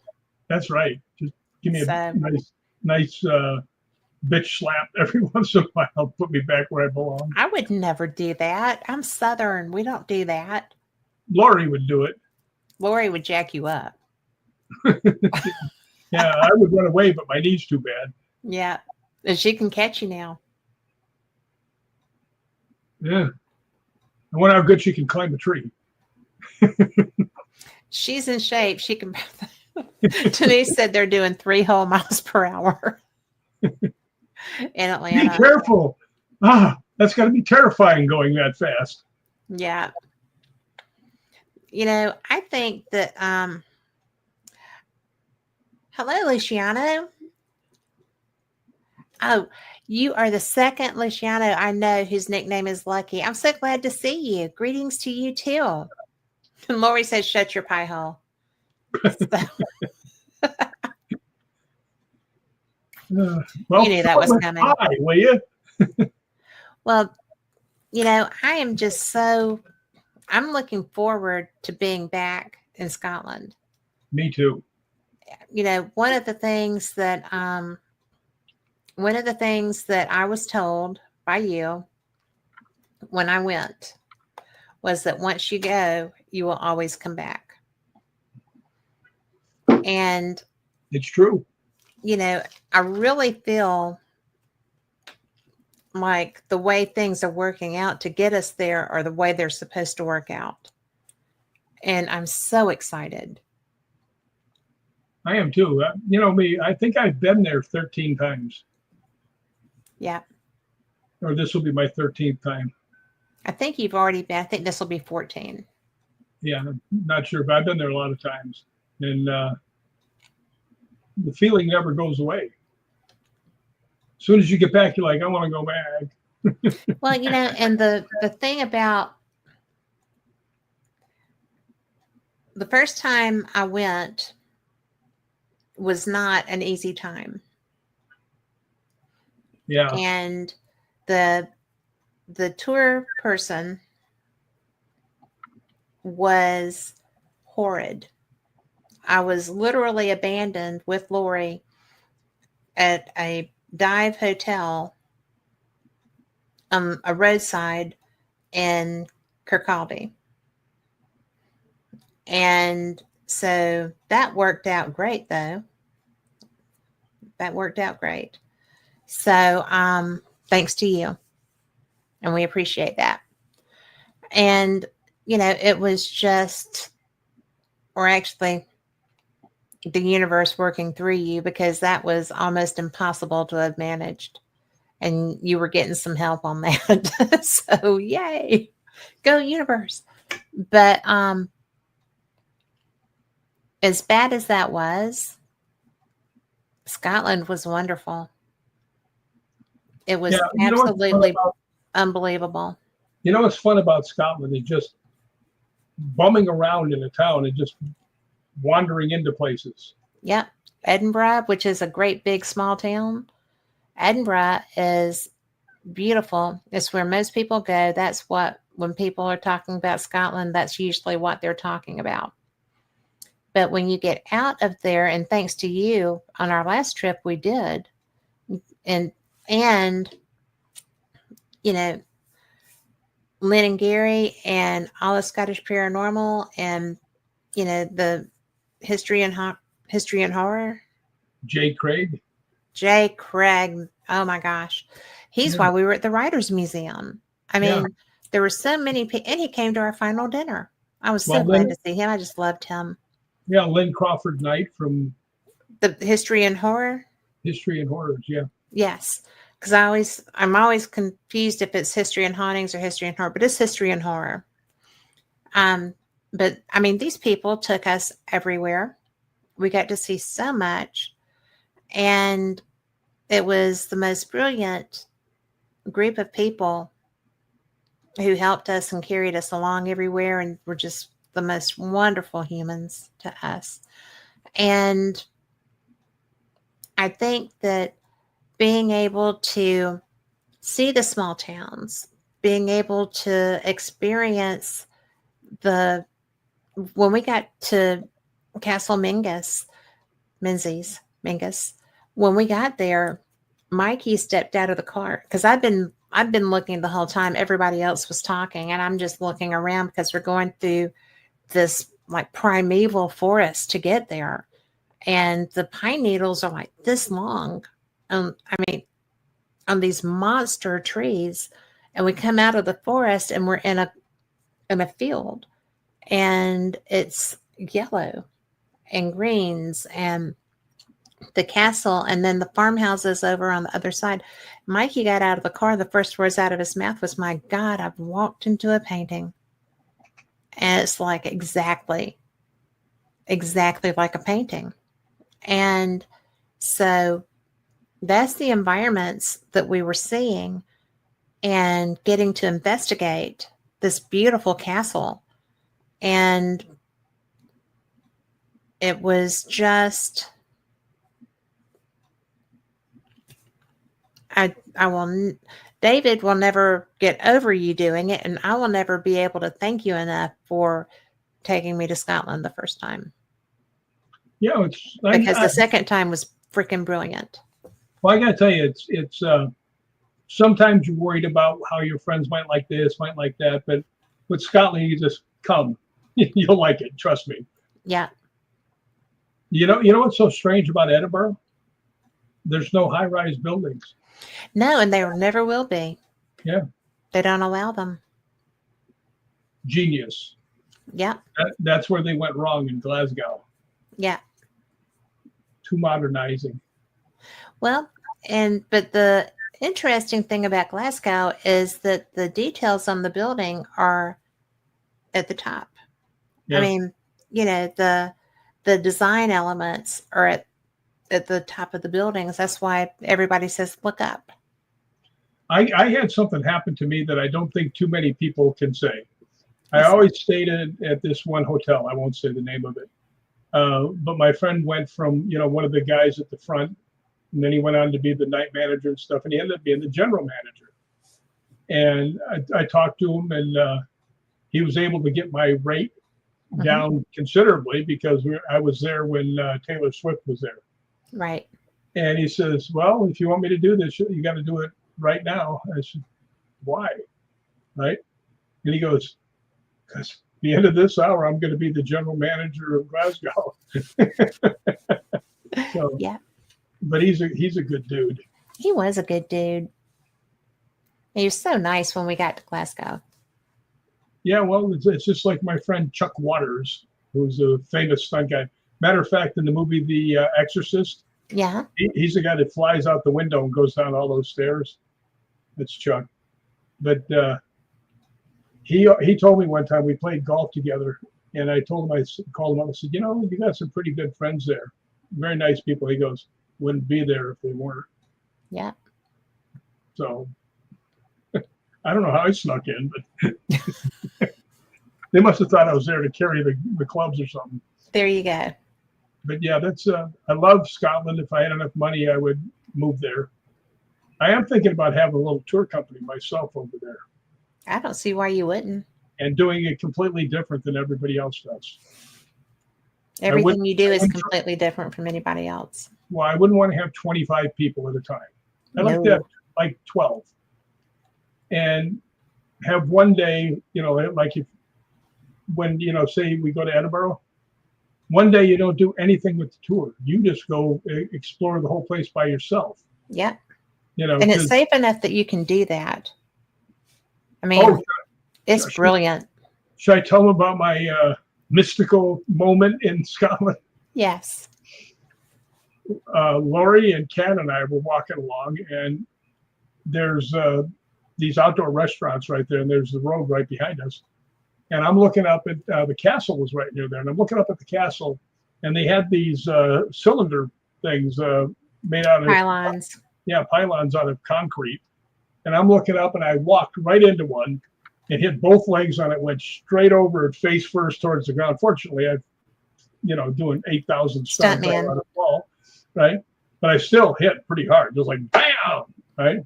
That's right. Just give me a So nice bitch slap every once in a while. Put me back where I belong. I would never do that. I'm Southern. We don't do that. Lori would do it. Lori would jack you up. Yeah, I would run away, but my knee's too bad. Yeah. And she can catch you now. Yeah. I wonder how good she can climb a tree. She's in shape. She can. Denise said they're doing 3 whole miles per hour in Atlanta. Be careful. That's got to be terrifying going that fast. Yeah. I think that hello, Luciano. Oh, you are the second Luciano I know whose nickname is Lucky. I'm so glad to see you. Greetings to you too. And Lori says, shut your pie hole. Well, You knew that was coming. Pie, will you? Well, I am just I'm looking forward to being back in Scotland. Me too. One of the things that I was told by you when I went was that once you go, you will always come back. And it's true. I really feel like the way things are working out to get us there are the way they're supposed to work out. And I'm so excited. I am too. Me, I think I've been there 13 times. Yeah. Or this will be my 13th time. I think you've already been. I think this will be 14. Yeah, I'm not sure, but I've been there a lot of times. And the feeling never goes away. As soon as you get back, you're like, I want to go back. Well, and the thing about the first time I went was not an easy time. Yeah. And the tour person was horrid. I was literally abandoned with Lori at a dive hotel, a roadside in Kirkcaldy. And so that worked out great, though. That worked out great. So thanks to you. And we appreciate that. And, it was just, or actually the universe working through you, because that was almost impossible to have managed. And you were getting some help on that. So yay, go universe. But as bad as that was, Scotland was wonderful. It was absolutely unbelievable. What's fun about Scotland is just bumming around in a town and just wandering into places. Yep. Edinburgh, which is a great big small town. Edinburgh is beautiful. It's where most people go. That's when people are talking about Scotland, that's usually what they're talking about. But when you get out of there, and thanks to you on our last trip we did, and Lynn and Gary and all the Scottish Paranormal and the history and horror. Jay Craig. Oh my gosh. He's why we were at the Writers Museum. I mean, there were so many people, and he came to our final dinner. I was so glad to see him. I just loved him. Yeah, Lynn Crawford Knight from the History and Horror. History and Horrors, yeah. Yes, because I'm always confused if it's History and Hauntings or History and Horror, but it's History and Horror. But I mean, these people took us everywhere. We got to see so much. And it was the most brilliant group of people who helped us and carried us along everywhere and were just the most wonderful humans to us. And I think that being able to see the small towns, being able to experience when we got to Castle Menzies, when we got there, Mikey stepped out of the car because I've been looking the whole time. Everybody else was talking, and I'm just looking around because we're going through this like primeval forest to get there, and the pine needles are like this long. I mean, on these monster trees, and we come out of the forest, and we're in a field, and it's yellow and greens and the castle, and then the farmhouses over on the other side. Mikey got out of the car. The first words out of his mouth was, "My God, I've walked into a painting." And it's like exactly like a painting. And so that's the environments that we were seeing and getting to investigate this beautiful castle. And it was just, David will never get over you doing it, and I will never be able to thank you enough for taking me to Scotland the first time. Yeah, because the second time was freaking brilliant. Well, I got to tell you, it's sometimes you're worried about how your friends might like this, might like that, but with Scotland, you just come. You'll like it, trust me. Yeah. You know what's so strange about Edinburgh? There's no high-rise buildings. No, and there never will be. Yeah. They don't allow them. Genius. Yeah. That's where they went wrong in Glasgow. Yeah. Too modernizing. Well, but the interesting thing about Glasgow is that the details on the building are at the top. Yeah. I mean, the design elements are at the top of the buildings. That's why everybody says, look up. I had something happen to me that I don't think too many people can say. I always stayed at this one hotel. I won't say the name of it. But my friend went from, one of the guys at the front, and then he went on to be the night manager and stuff, and he ended up being the general manager. And I talked to him, and he was able to get my rate down considerably because I was there when Taylor Swift was there. Right. And he says, well, if you want me to do this, you got to do it right now. I said, why? Right. And he goes, because at the end of this hour, I'm going to be the general manager of Glasgow. So, yeah. But he's a good dude. He was a good dude. He was so nice when we got to Glasgow. Yeah, well, it's just like my friend Chuck Waters, who's a famous stunt guy. Matter of fact, in the movie The Exorcist, yeah, he's the guy that flies out the window and goes down all those stairs. That's Chuck. But he told me one time we played golf together, and I told him, I called him up and said, you got some pretty good friends there. Very nice people. He goes, wouldn't be there if they weren't. Yeah. So I don't know how I snuck in, but they must have thought I was there to carry the clubs or something. There you go. But yeah, that's I love Scotland. If I had enough money, I would move there. I am thinking about having a little tour company myself over there. I don't see why you wouldn't. And doing it completely different than everybody else does. Everything you do is completely different from anybody else. Well, I wouldn't want to have 25 people at a time. I like to have like 12. And have one day, like when say we go to Edinburgh, one day you don't do anything with the tour. You just go explore the whole place by yourself. Yeah. And it's safe enough that you can do that. I mean, it's brilliant. Should I tell them about my mystical moment in Scotland? Yes. Lori and Kat and I were walking along, and there's these outdoor restaurants right there, and there's the road right behind us. And I'm looking up at the castle was right near there, and I'm looking up at the castle, and they had these cylinder things, made out of Pylons. pylons out of concrete. And I'm looking up, and I walked right into one and hit both legs on it, went straight over it, face first towards the ground. Fortunately, I, doing 8,000 stunts, I Stuntman. let it fall, right? But I still hit pretty hard, just like bam, right?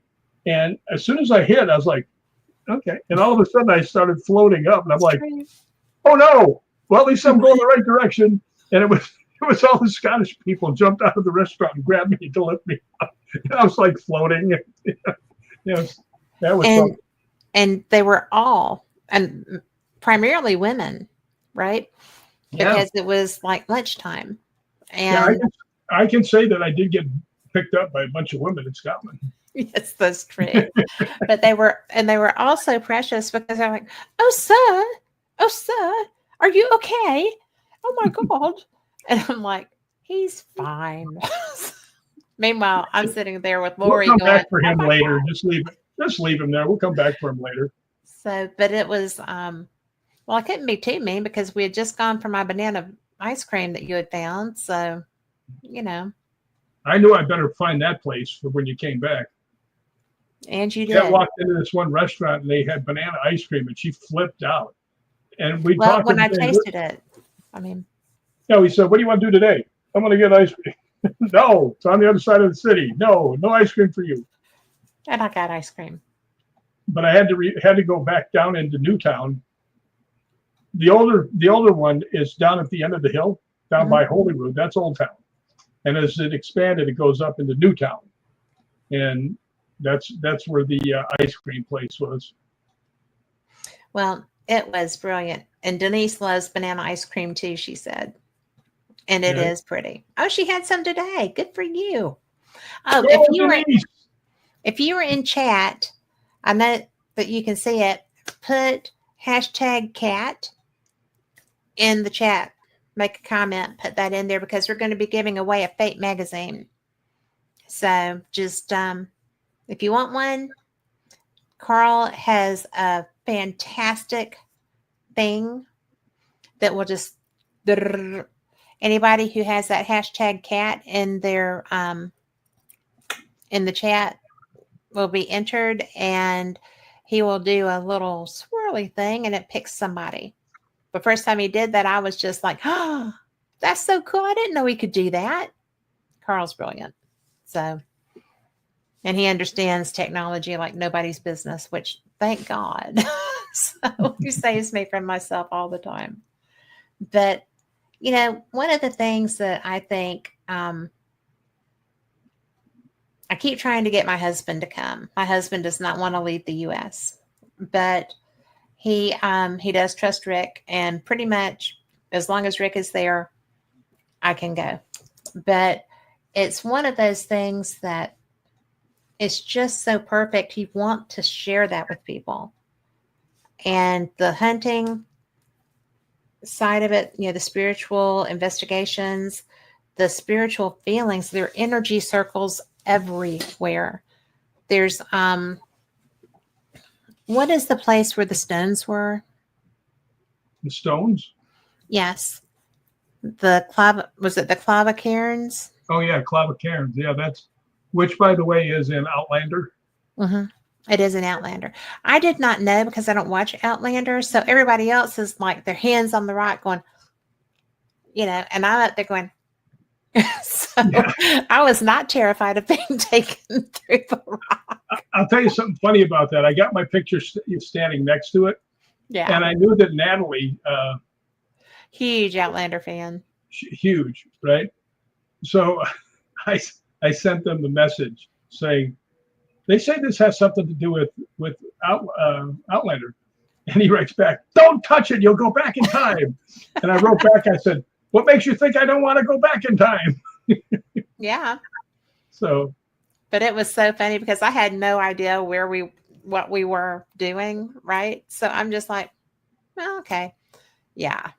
And as soon as I hit, I was like, okay. And all of a sudden, I started floating up, and I'm like, oh no! Well, at least I'm going the right direction. And it was all the Scottish people jumped out of the restaurant and grabbed me to lift me up. And I was like floating. Yes, that was fun. And they were all, and primarily women, right? Yeah. Because it was like lunchtime. Yeah, And I can say that I did get picked up by a bunch of women in Scotland. yes, that's true. But they were also precious because they're like, oh sir, are you okay? Oh my God. And I'm like, he's fine. Meanwhile, I'm sitting there with Lori We'll come going, back for him oh later. God. Just leave him there. We'll come back for him later. So, but it was, well, I couldn't be too mean because we had just gone for my banana ice cream that you had found. So, I knew I better find that place for when you came back. And you did. Yeah, I walked into this one restaurant and they had banana ice cream, and she flipped out. And we Well, talked. when I tasted it, I mean, we said, "What do you want to do today?" "I'm going to get ice cream." "No, it's on the other side of the city. No ice cream for you." and I got ice cream. But I had to go back down into Newtown. The older one is down at the end of the hill, down by Holyrood. That's Old Town. And as it expanded, it goes up into Newtown, and that's where the ice cream place was. Well, it was brilliant. And Denise loves banana ice cream too, she said. And it is pretty. Oh, she had some today. Good for you. Oh, if you were in chat, I know that you can see it. Put #cat in the chat. Make a comment, put that in there because we're going to be giving away a Fate magazine. So just if you want one, Carl has a fantastic thing that will just anybody who has that #cat in their in the chat will be entered, and he will do a little swirly thing and it picks somebody. The first time he did that, I was just like, oh, that's so cool. I didn't know he could do that. Carl's brilliant. So, and he understands technology like nobody's business, which thank God. So he saves me from myself all the time. But, one of the things that I think, I keep trying to get my husband to come. My husband does not want to leave the U.S., but he does trust Rick, and pretty much as long as Rick is there, I can go. But it's one of those things that it's just so perfect. You want to share that with people. And the hunting side of it, the spiritual investigations, the spiritual feelings, there are energy circles everywhere. There's what is the place where the stones were? The stones? Yes. Was it the Clava Cairns? Oh yeah, Clava Cairns. Yeah, which by the way is in Outlander. Mm-hmm. It is an Outlander. I did not know because I don't watch Outlander. So everybody else is like their hands on the rock going, and I'm up there going. So yeah. I was not terrified of being taken through the rock. I'll tell you something funny about that. I got my picture standing next to it. Yeah. And I knew that Natalie. Huge Outlander fan. Huge, right? So I sent them the message saying, they say this has something to do with Outlander. And he writes back, "Don't touch it. You'll go back in time." And I wrote back, I said, "What makes you think I don't want to go back in time?" Yeah. So. But it was so funny because I had no idea what we were doing, right? So I'm just like, well, okay. Yeah.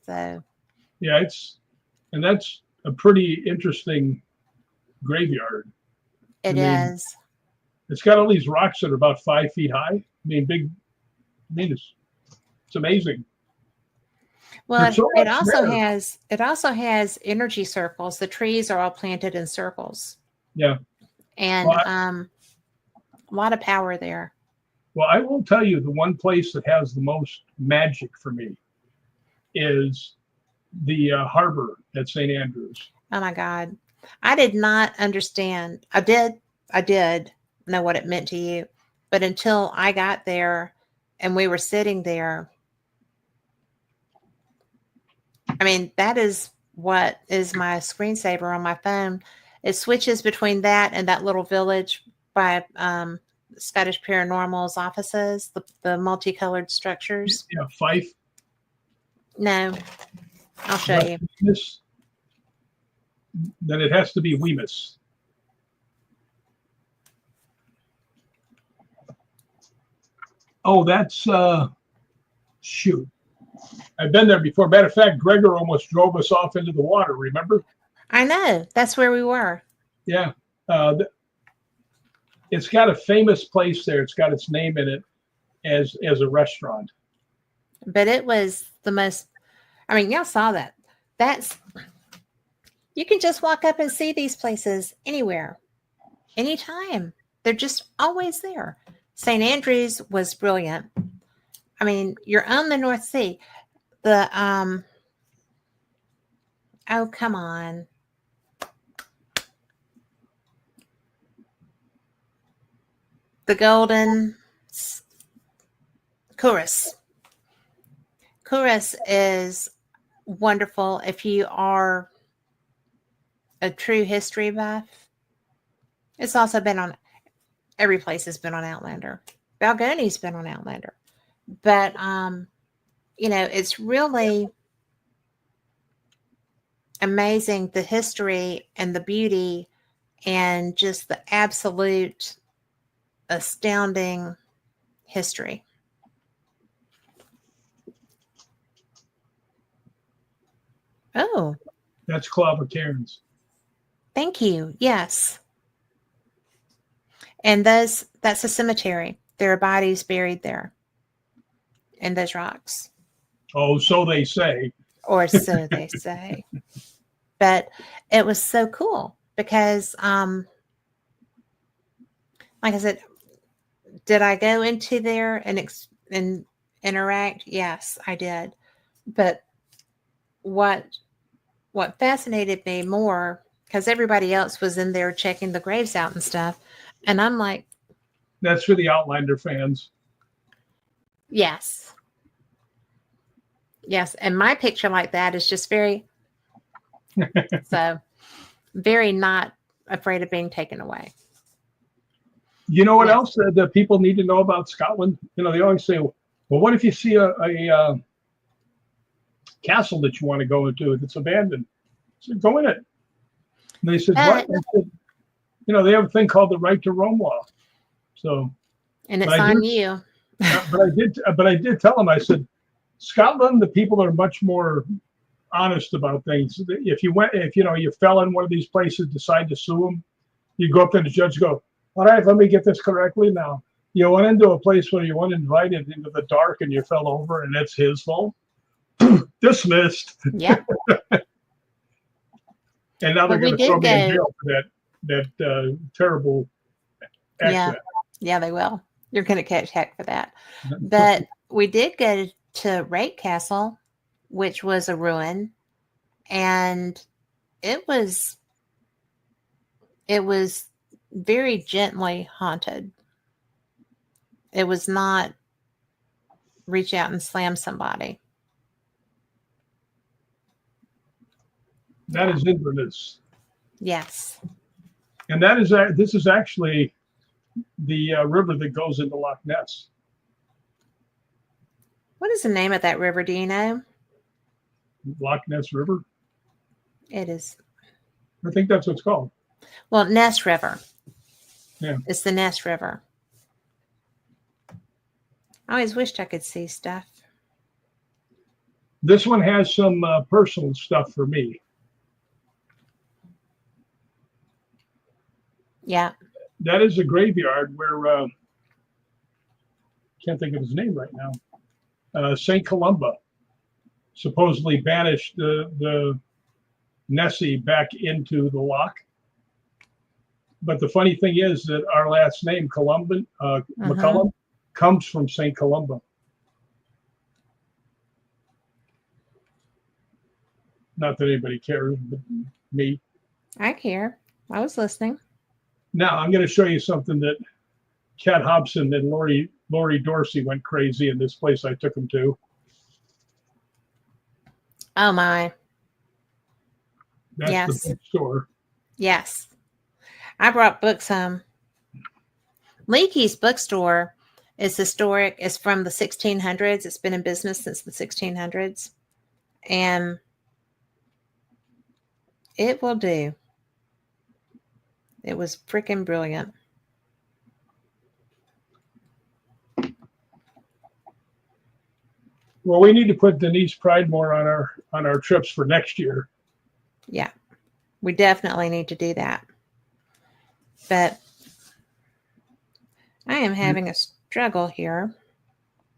So. Yeah, that's a pretty interesting graveyard. It is. It's got all these rocks that are about 5 feet high. It's amazing. Well, it also has energy circles. The trees are all planted in circles. Yeah. And Well, a lot of power there. well, I will tell you, the one place that has the most magic for me is the harbor at St. Andrews. Oh my God. I did not understand. I did know what it meant to you, but until I got there and we were sitting there, I mean, that is what is my screensaver on my phone. It switches between that and that little village by Scottish Paranormal's offices, the multicolored structures. Yeah, Fife. No, I'll show West you. Wemyss. Then it has to be Wemyss. Oh, that's shoot. I've been there before. Matter of fact, Gregor almost drove us off into the water. Remember? I know. That's where we were. Yeah. It's got a famous place there. It's got its name in it as a restaurant. But it was the most, I mean, y'all saw that. That's, you can just walk up and see these places anywhere, anytime. They're just always there. St. Andrews was brilliant. I mean, you're on the North Sea. The, oh, come on. The Golden Chorus. Chorus is wonderful if you are a true history buff. It's also been on, every place has been on Outlander. Balgonie's been on Outlander. But, you know, it's really amazing, the history and the beauty and just the absolute astounding history. Oh, That's Clava Cairns. thank you. Yes. And that's a cemetery. There are bodies buried there in those rocks. Oh, so they say. Or so they say. But it was so cool because, like I said, did I go into there and interact? Yes, I did. But what fascinated me more, because everybody else was in there checking the graves out and stuff, and I'm like, that's for the Outlander fans. yes, and my picture like that is just very so very not afraid of being taken away. You know what else that people need to know about Scotland? You know, they always say, well, what if you see a castle that you want to go into that's abandoned? I said, go in it. And they said, what? I said, you know, they have a thing called the right to roam law. So, and it's on you. but I did tell them, I said, Scotland, the people are much more honest about things. If you fell in one of these places, decide to sue them, you go up to the judge, go, all right, let me get this correctly now. You went into a place where you weren't invited into the dark and you fell over and it's his fault. Dismissed. Yeah. And now they're going to throw me in jail for that terrible accident. Yeah, they will. You're going to catch heck for that. But we did go to Rake Castle, which was a ruin, and it was very gently haunted. It was not reach out and slam somebody. That is Inverness. Yes. And this is actually the river that goes into Loch Ness. What is the name of that river? Do you know? Loch Ness River. It is. I think that's what it's called. Well, Ness River. Yeah. It's the Ness River. I always wished I could see stuff. This one has some personal stuff for me. Yeah. That is a graveyard where, can't think of his name right now, St. Columba supposedly banished the Nessie back into the loch. But the funny thing is that our last name, Columban, McCallum, comes from St. Columba. Not that anybody cares, but me. I care. I was listening. Now I'm going to show you something that Kat Hobson and Lori Dorsey went crazy in this place I took them to. Oh my. That's Yes. the bookstore. Yes. I brought books home. Leakey's bookstore is historic. It's from the 1600s. It's been in business since the 1600s. And it will do. It was freaking brilliant. Well, we need to put Denise Pridemore on our trips for next year. Yeah. We definitely need to do that. But I am having a struggle here.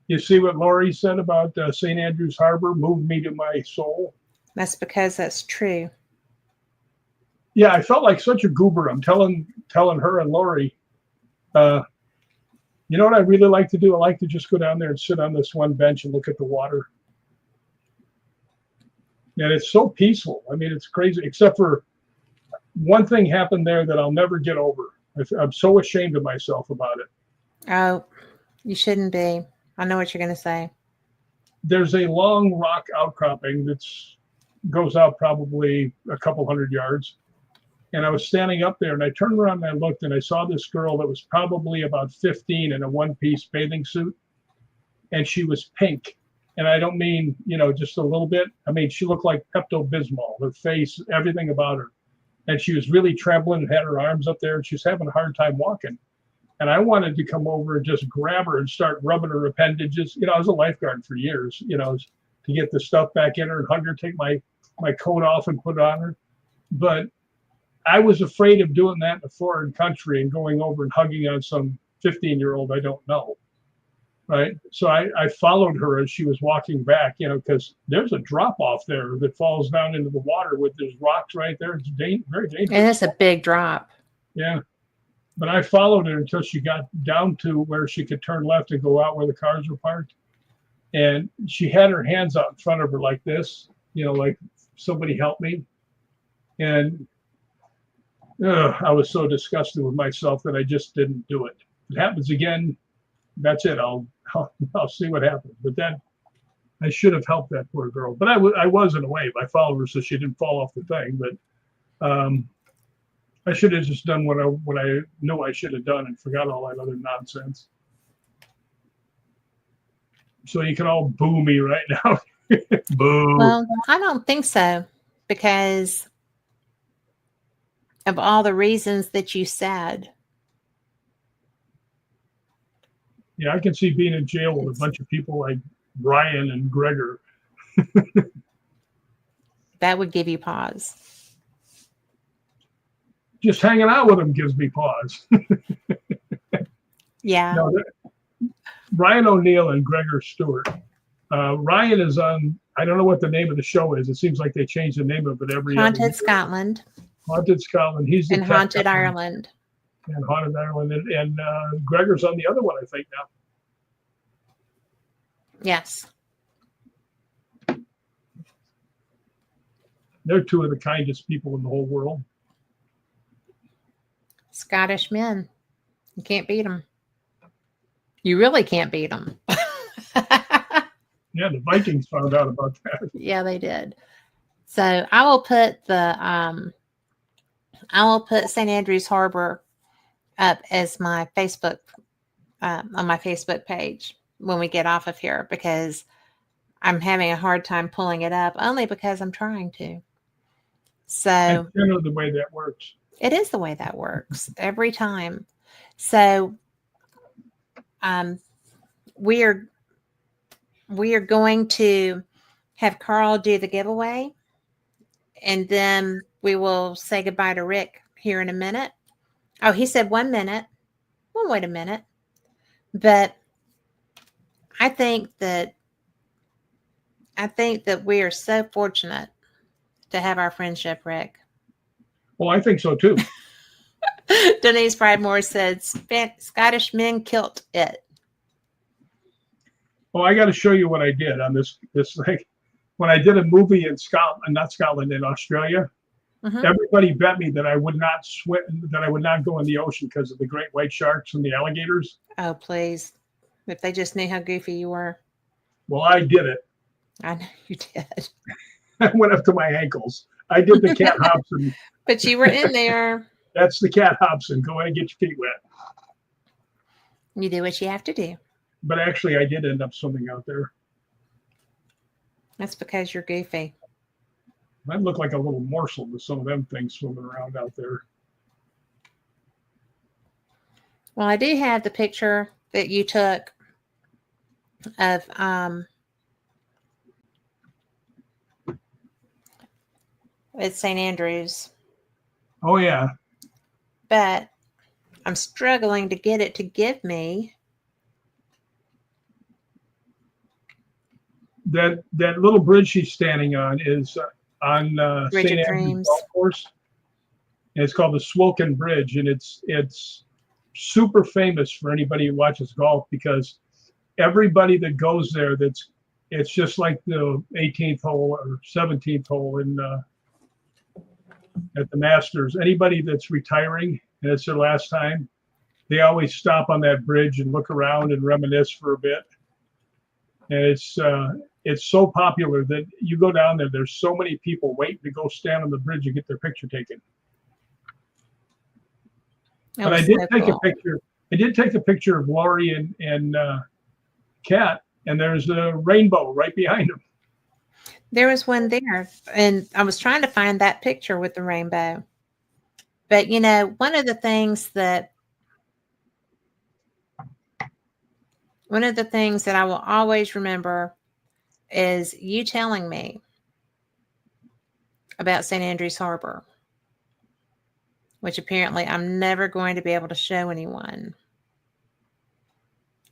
You see what Lori said about St. Andrews Harbor moved me to my soul? That's because that's true. Yeah, I felt like such a goober. I'm telling her and Lori, you know what I really like to do? I like to just go down there and sit on this one bench and look at the water. And it's so peaceful. I mean, it's crazy, except for one thing happened there that I'll never get over. I'm so ashamed of myself about it. Oh, you shouldn't be. I know what you're going to say. There's a long rock outcropping that goes out probably a couple hundred yards. And I was standing up there and I turned around and I looked and I saw this girl that was probably about 15 in a one-piece bathing suit. And she was pink. And I don't mean, just a little bit. I mean, she looked like Pepto-Bismol, her face, everything about her. And she was really trembling and had her arms up there and she was having a hard time walking. And I wanted to come over and just grab her and start rubbing her appendages. I was a lifeguard for years, to get the stuff back in her and hug her, take my coat off and put it on her. But I was afraid of doing that in a foreign country and going over and hugging on some 15-year-old I don't know. Right. So I followed her as she was walking back, because there's a drop off there that falls down into the water with these rocks right there. It's very dangerous. And it's a big drop. Yeah. But I followed her until she got down to where she could turn left and go out where the cars were parked. And she had her hands out in front of her like this, like somebody help me. And I was so disgusted with myself that I just didn't do it. If it happens again, that's it. I'll see what happens. But then I should have helped that poor girl. But I was in a way. I followed her so she didn't fall off the thing. But I should have just done what I knew I should have done and forgot all that other nonsense. So you can all boo me right now. Boo. Well, I don't think so, because of all the reasons that you said. Yeah, I can see being in jail with a bunch of people like Brian and Gregor. That would give you pause. Just hanging out with them gives me pause. Yeah. No, Ryan O'Neill and Gregor Stewart. Ryan is on, I don't know what the name of the show is. It seems like they change the name of it every Haunted other year. Scotland. Haunted Scotland. He's the and Haunted Ireland. And Haunted Ireland. And Gregor's on the other one, I think, now. Yes. They're two of the kindest people in the whole world. Scottish men. You can't beat them. You really can't beat them. Yeah, the Vikings found out about that. Yeah, they did. So I will put St. Andrews Harbor up as my Facebook on my Facebook page when we get off of here, because I'm having a hard time pulling it up, only because I'm trying to. So That's generally the way that works. It is the way that works every time. So we are going to have Carl do the giveaway, and then we will say goodbye to Rick here in a minute. Oh, he said 1 minute. Well, wait a minute. But I think that we are so fortunate to have our friendship, Rick. Well, I think so too. Denise Pridemore said Scottish men kilt it. Oh, I got to show you what I did on this thing. When I did a movie in Scotland, not Scotland, in Australia, everybody bet me that I would not swim, that I would not go in the ocean because of the great white sharks and the alligators. Oh, please. If they just knew how goofy you were. Well, I did it. I know you did. I went up to my ankles. I did the Cat Hobson. But you were in there. That's the Cat Hobson. Go in and get your feet wet. You do what you have to do. But actually, I did end up swimming out there. That's because you're goofy. I look like a little morsel with some of them things swimming around out there. Well, I do have the picture that you took of at St. Andrews. Oh, yeah. But I'm struggling to get it to give me. That little bridge she's standing on is on St. Andrews Golf Course. And it's called the Swilken Bridge, and it's super famous for anybody who watches golf because everybody that goes there, it's just like the 18th hole or 17th hole in at the Masters. Anybody that's retiring and it's their last time, they always stop on that bridge and look around and reminisce for a bit. And it's so popular that you go down there, there's so many people waiting to go stand on the bridge and get their picture taken. But I did take a picture. I did take a picture of Lori and Kat, and there's a rainbow right behind them. There was one there, and I was trying to find that picture with the rainbow. But, you know, one of the things that I will always remember is you telling me about St. Andrews Harbor, which apparently I'm never going to be able to show anyone.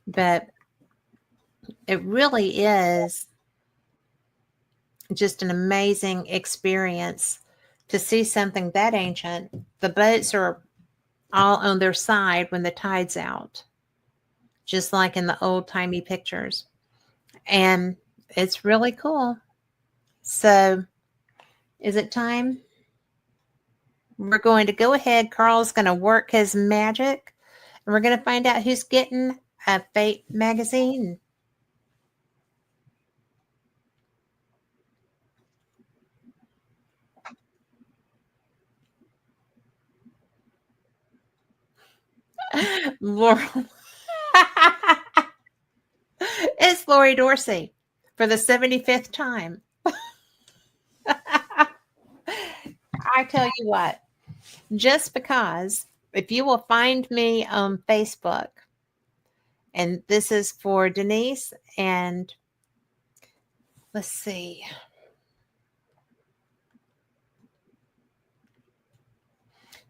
But it really is just an amazing experience to see something that ancient. The boats are all on their side when the tide's out, just like in the old-timey pictures. And it's really cool. So, is it time? We're going to go ahead. Carl's going to work his magic, and we're going to find out who's getting a Fate magazine. Laurel. It's Lori Dorsey for the 75th time. I tell you what, just because if you will find me on Facebook, and this is for Denise and let's see.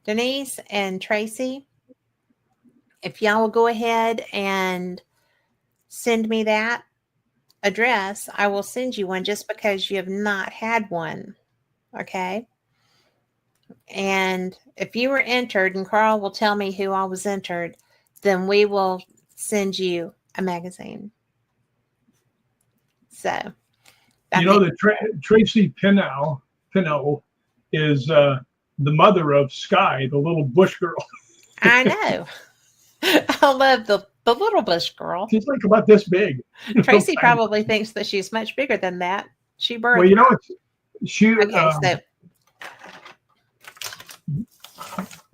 Denise and Tracy, if y'all will go ahead and send me that address, I will send you one just because you have not had one. Okay. And if you were entered, and Carl will tell me who I was entered, then we will send you a magazine. So, you know that Tracy Pinot is the mother of Sky, the little bush girl. I know. I love the little bush girl. She's like about this big. Tracy probably thinks that she's much bigger than that. She birthed. Well, you know, she. Okay, so.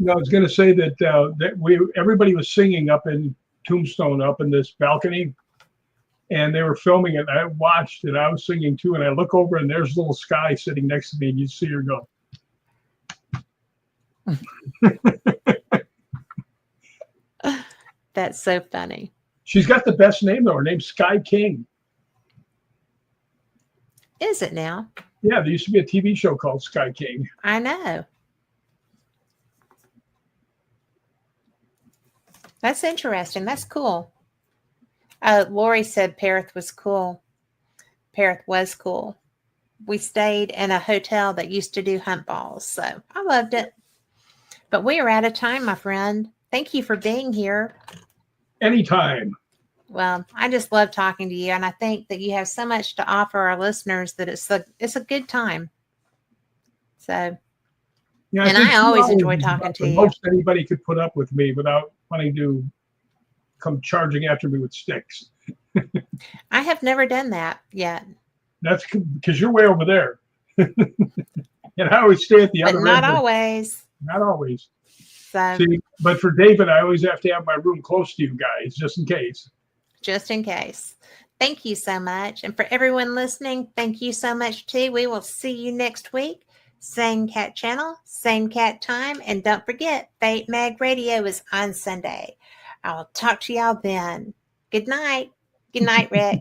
No, I was going to say that everybody was singing up in Tombstone, up in this balcony, and they were filming it. I watched it. I was singing too, and I look over, and there's little Sky sitting next to me, and you see her go. That's so funny. She's got the best name though. Her name's Sky King. Is it now? Yeah, there used to be a TV show called Sky King. I know. That's interesting. That's cool. Lori said Perth was cool. Perth was cool. We stayed in a hotel that used to do hunt balls, so I loved it. But we are out of time, my friend. Thank you for being here. Anytime. Well, I just love talking to you, and I think that you have so much to offer our listeners that it's a good time. So, Yeah, and think I 2 always hours enjoy is talking about to the you. most anybody could put up with me without wanting to come charging after me with sticks. I have never done that yet. That's because you're way over there. And I always stay at the But other not end. always. Not always. So, See, but for David, I always have to have my room close to you guys, just in case. just in case. Thank you so much. And for everyone listening, thank you so much too. We will see you next week. Same cat channel, same cat time. And don't forget, Fate Mag Radio is on Sunday. I will talk to y'all then. Good night. Good night, Rick.